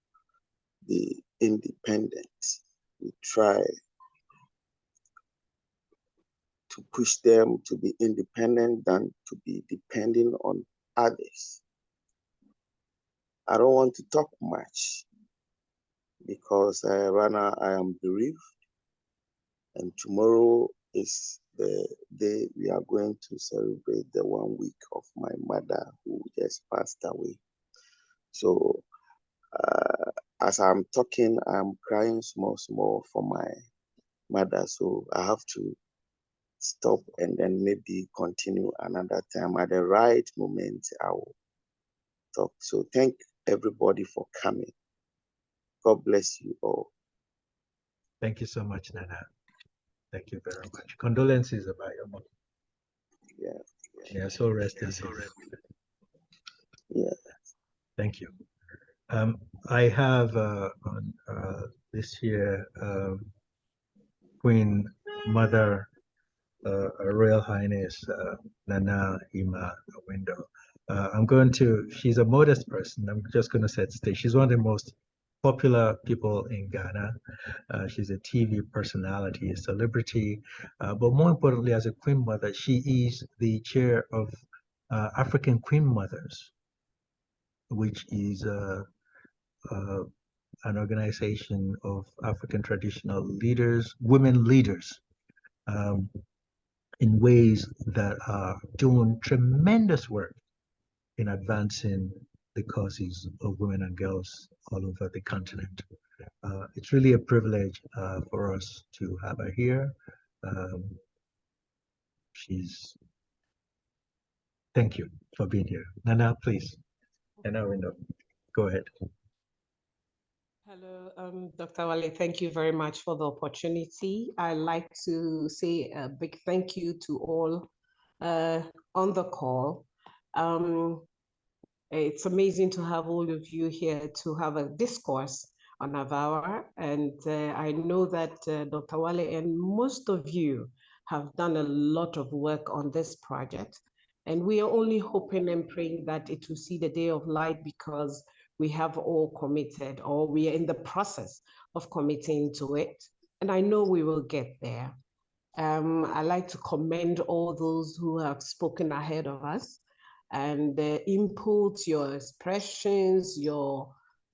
be independent. We try to push them to be independent than to be depending on others. I don't want to talk much because Rana, I am bereaved, and tomorrow is the day we are going to celebrate the 1 week of my mother who just passed away. So as I'm talking, I'm crying small for my mother. So I have to stop and then maybe continue another time. At the right moment, I will talk. So thank everybody for coming. God bless you all. Thank you so much, Nana. Thank you very much. Condolences about your mom. Yeah, so rest easy. Yeah. Thank you. I have on this year Queen Mother, Royal Highness Nana Ima Window. She's a modest person. I'm just going to set stage. She's one of the most popular people in Ghana. She's a TV personality, a celebrity, but more importantly, as a Queen Mother, she is the chair of African Queen Mothers, which is an organization of African traditional leaders, women leaders, in ways that are doing tremendous work in advancing the causes of women and girls all over the continent. It's really a privilege for us to have her here. Thank you for being here. Nana, please. And now we know. Go ahead. Hello, Dr. Wale, thank you very much for the opportunity. I'd like to say a big thank you to all on the call. It's amazing to have all of you here to have a discourse on AVAWA. And I know that Dr. Wale and most of you have done a lot of work on this project. And we are only hoping and praying that it will see the day of light, because we have all committed, or we are in the process of committing to it. And I know we will get there. I'd like to commend all those who have spoken ahead of us, and the inputs, your expressions, your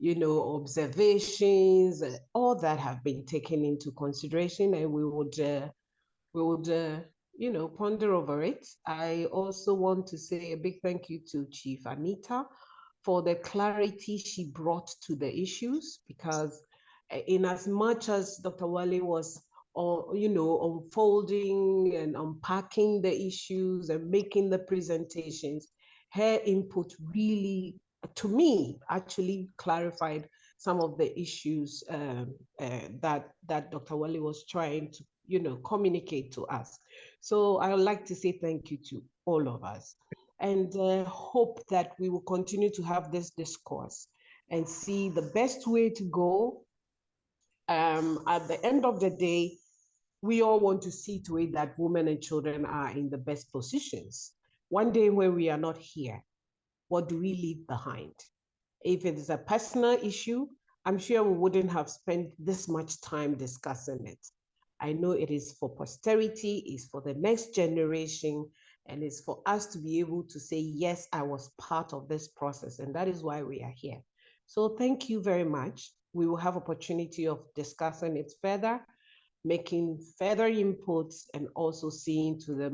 observations, all that have been taken into consideration, and we would ponder over it. I also want to say a big thank you to Chief Anita for the clarity she brought to the issues, because in as much as Dr. Wale was unfolding and unpacking the issues and making the presentations, her input really, to me, actually clarified some of the issues that Dr. Wale was trying to communicate to us. So I would like to say thank you to all of us, and hope that we will continue to have this discourse and see the best way to go. At the end of the day, we all want to see to it that women and children are in the best positions. One day when we are not here, what do we leave behind? If it is a personal issue, I'm sure we wouldn't have spent this much time discussing it. I know it is for posterity, it's for the next generation, and it's for us to be able to say, yes, I was part of this process, and that is why we are here. So thank you very much. We will have opportunity of discussing it further, making further inputs, and also seeing to the,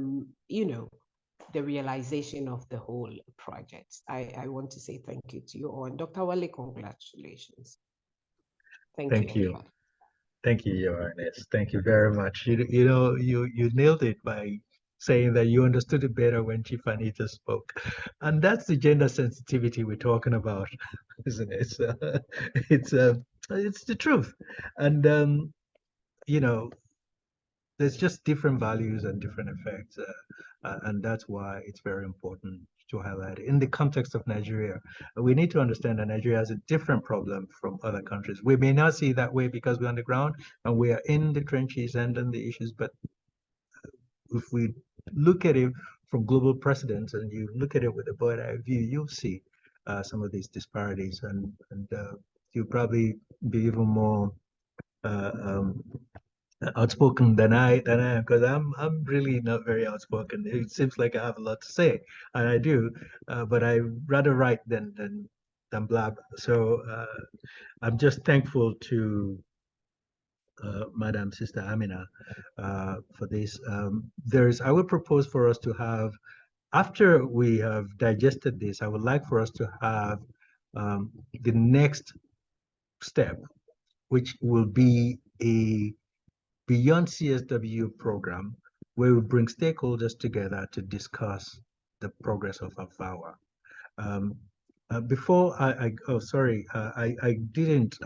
the realization of the whole project. I want to say thank you to you all. And Dr. Wale, congratulations. Thank you. Thank you, Your Highness. Thank you very much. You nailed it by saying that you understood it better when Chief Anita spoke. And that's the gender sensitivity we're talking about, isn't it? So, it's the truth. And, there's just different values and different effects. And that's why it's very important to highlight it. In the context of Nigeria, we need to understand that Nigeria has a different problem from other countries. We may not see it that way because we're on the ground and we are in the trenches and in the issues, but if we look at it from global precedents and you look at it with a bird's eye view, you'll see some of these disparities, and you'll probably be even more outspoken than I am, because I'm really not very outspoken. It seems like I have a lot to say, and I do, but I rather write than blab. So I'm just thankful to Madam Sister Amina for this. I would propose for us to have, after we have digested this, I would like for us to have the next step, which will be a Beyond CSW program, where we bring stakeholders together to discuss the progress of AVAWA. Before I didn't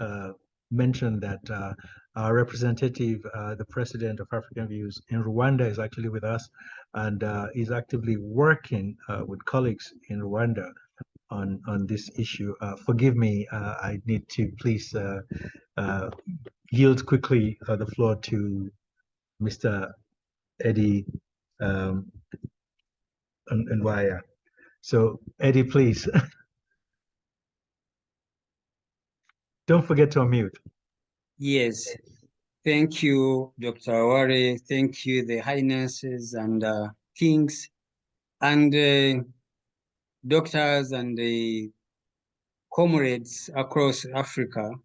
mention that our representative, the president of African Views in Rwanda, is actually with us, and is actively working with colleagues in Rwanda on this issue. Forgive me, I need to please yield quickly the floor to Mr. Eddie Nwaya. So Eddie, please. Don't forget to unmute. Yes. Thank you, Dr. Aware. Thank you, the Highnesses and Kings and doctors and the comrades across Africa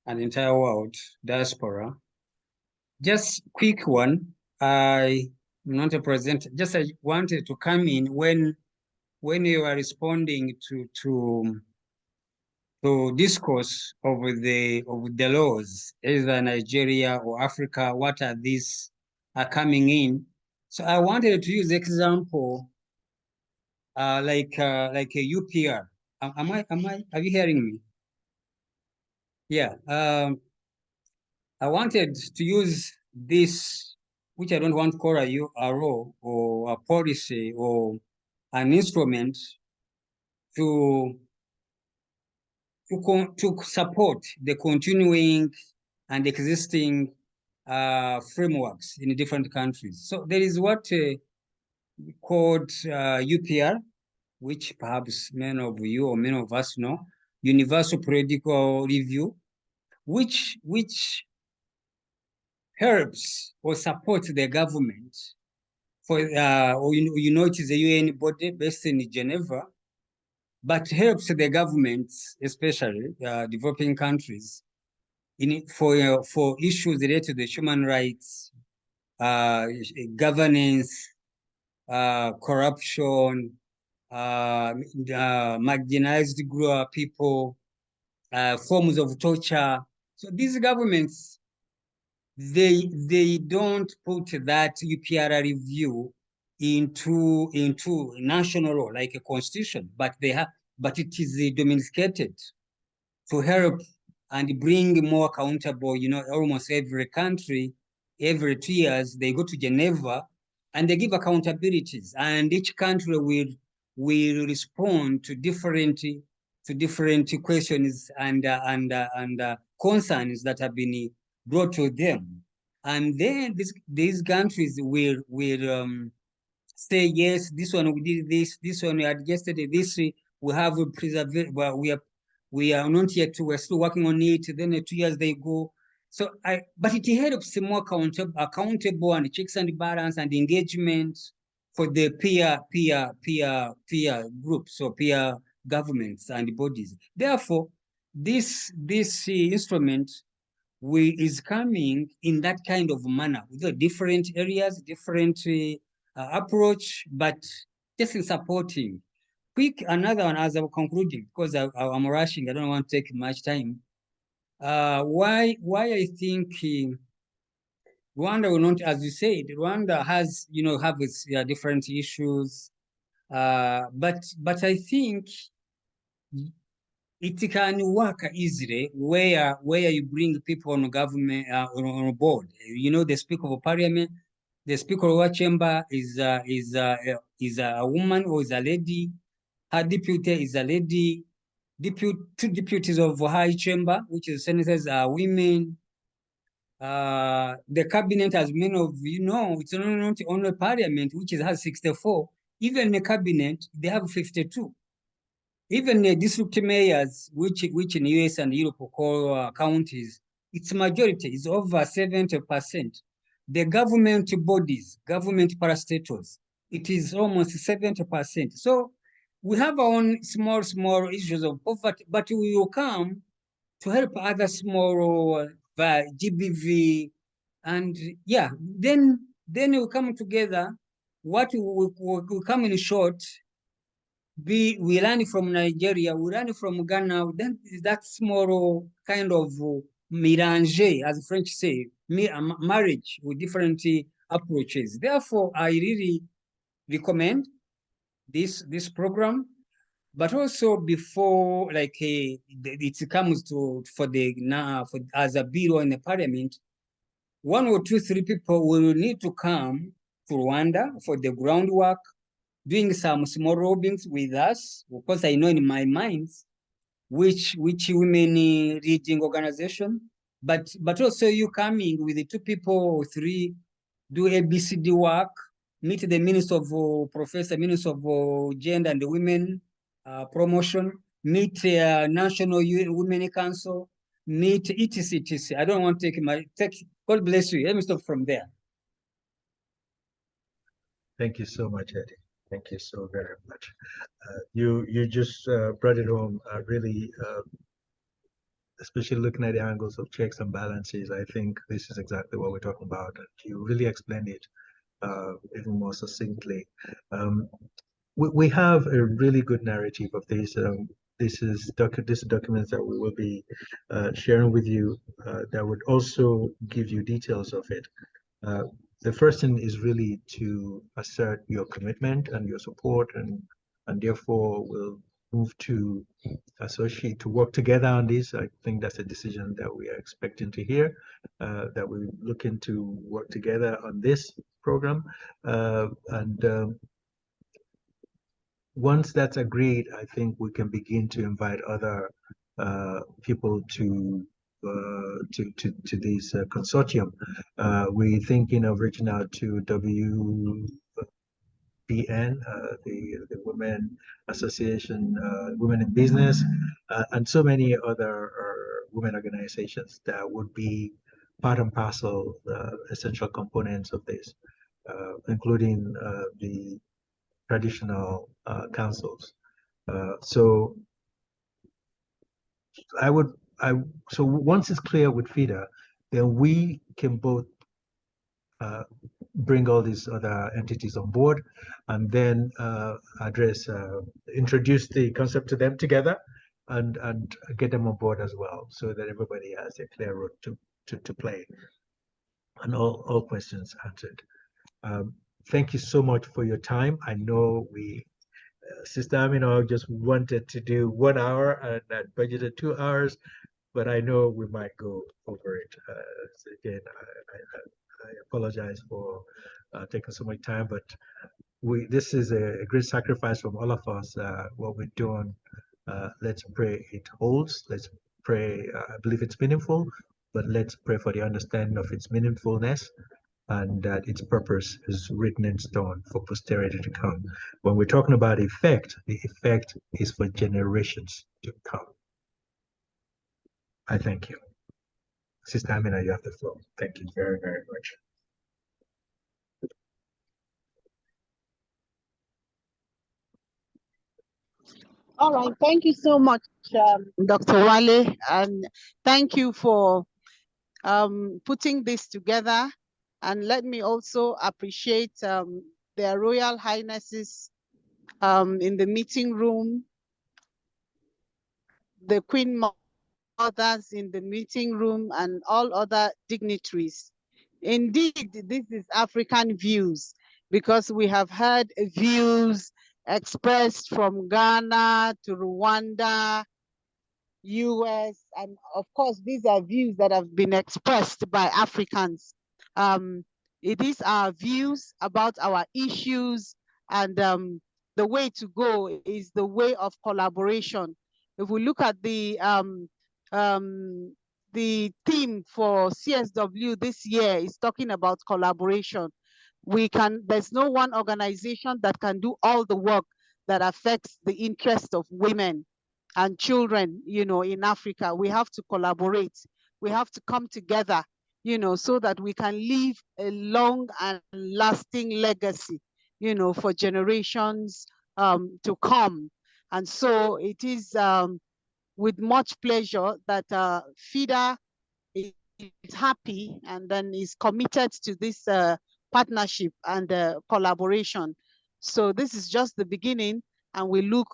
and the entire world, diaspora. Just quick one. I'm not a presenter. Just I wanted to come in when you were responding to discourse of the laws, either Nigeria or Africa. What are these are coming in? So I wanted to use example like a UPR are you hearing me? Yeah. I wanted to use this, which I don't want to call a role or a policy or an instrument to support the continuing and existing frameworks in different countries. So there is what called UPR, which perhaps many of you or many of us know, Universal Periodical Review, which helps or supports the government for, or it is a UN body based in Geneva, but helps the governments, especially developing countries, for issues related to the human rights, governance, corruption, marginalized group people, forms of torture. So these governments, they don't put that UPR review into national law like a constitution, but it is domesticated to help and bring more accountable. Almost every country, every 2 years, they go to Geneva and they give accountabilities, and each country will respond to different questions and concerns that have been brought to them. And then these countries will say, yes, this one we did this one we adjusted this, we have preserved, but we are not yet, we're still working on it. Then 2 years they go. So but it helps more accountable and checks and balance and engagement for the peer groups or peer governments and bodies. Therefore, this instrument is coming in that kind of manner, with the different areas, different approach, but just in supporting. Another one as I'm concluding, because I'm rushing, I don't want to take much time. Why I think Rwanda will not, as you said, Rwanda has, have its different issues, but I think it can work easily where you bring people on government on board. The Speaker of Parliament, the Speaker of our chamber is a woman or is a lady. Her deputy is a lady. Two deputies of High Chamber, which is senators, are women. The cabinet, as many of you know, it's not only Parliament, which has 64. Even the cabinet, they have 52. Even the district mayors, which in US and Europe call counties, its majority is over 70%. The government bodies, government parastatals, it is almost 70%. So we have our own small issues of poverty, but we will come to help other small GBV, and yeah, then we come together. What we come in short, we learn from Nigeria, we learn from Ghana, then that small kind of mélange, as French say, marriage with different approaches. Therefore, I really recommend this program. But also before, like it comes to as a bill in the Parliament, 1 or 2, 3 people will need to come to Rwanda for the groundwork, doing some small lobbyings with us, because I know in my mind which women reading organization, but also you coming with the 2 people or 3, do ABCD work, meet the Minister of Minister of Gender and Women Promotion, meet National Women Council, meet etc. I don't want to take God bless you. Let me stop from there. Thank you so much, Eddie. Thank you so very much. You just brought it home, really, especially looking at the angles of checks and balances. I think this is exactly what we're talking about, and you really explained it even more succinctly. We have a really good narrative of this. This is documents that we will be sharing with you that would also give you details of it. The first thing is really to assert your commitment and your support, and therefore move to associate, to work together on this. I think that's a decision that we are expecting to hear, that we're looking to work together on this program. Once that's agreed, I think we can begin to invite other people to this consortium. We're thinking of reaching out to WBN, the Women Association, Women in Business, and so many other women organizations that would be part and parcel, essential components of this, including the traditional councils. So so once it's clear with FIDA, then we can both bring all these other entities on board, and then introduce the concept to them together, and get them on board as well, so that everybody has a clear role to play, and all questions answered. Thank you so much for your time. I know Sister Amino just wanted to do 1 hour and that budgeted 2 hours, but I know we might go over it. So again, I apologize for taking so much time, but this is a great sacrifice from all of us. What we're doing, let's pray it holds. Let's pray. I believe it's meaningful, but let's pray for the understanding of its meaningfulness, and that its purpose is written in stone for posterity to come. When we're talking about effect, the effect is for generations to come. I thank you. Sister Amina, you have the floor. Thank you very, very much. All right, thank you so much, Dr. Wale, and thank you for putting this together. And let me also appreciate their Royal Highnesses in the meeting room, the Queen Mothers in the meeting room, and all other dignitaries. Indeed, this is African views, because we have heard views expressed from Ghana to Rwanda, US, and of course, these are views that have been expressed by Africans. It is our views about our issues, and the way to go is the way of collaboration. If we look at the theme for CSW this year is talking about collaboration. There's no one organization that can do all the work that affects the interest of women and children, in Africa. We have to collaborate. We have to come together, so that we can leave a long and lasting legacy, for generations to come. And so it is with much pleasure that FIDA is happy and then is committed to this partnership and collaboration. So this is just the beginning, and we look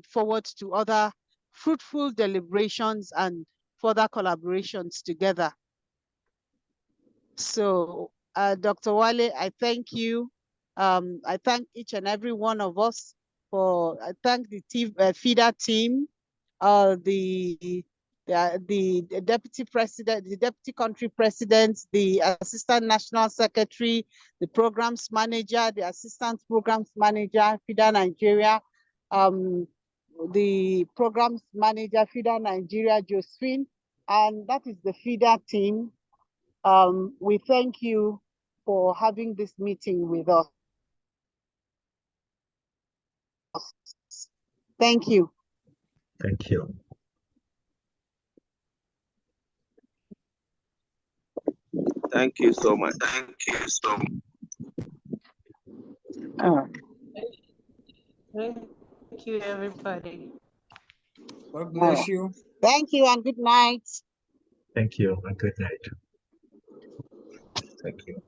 forward to other fruitful deliberations and further collaborations together. So, Dr. Wale, I thank you. I thank each and every one of us I thank the FIDA team, the deputy president, the deputy country president, the assistant national secretary, the programs manager, the assistant programs manager, FIDA Nigeria, the programs manager, FIDA Nigeria, Josephine, and that is the FIDA team. We thank you for having this meeting with us. Thank you. Thank you. Thank you so much. Thank you so much. Thank you, everybody. God bless you. Thank you and good night. Thank you and good night. Thank you.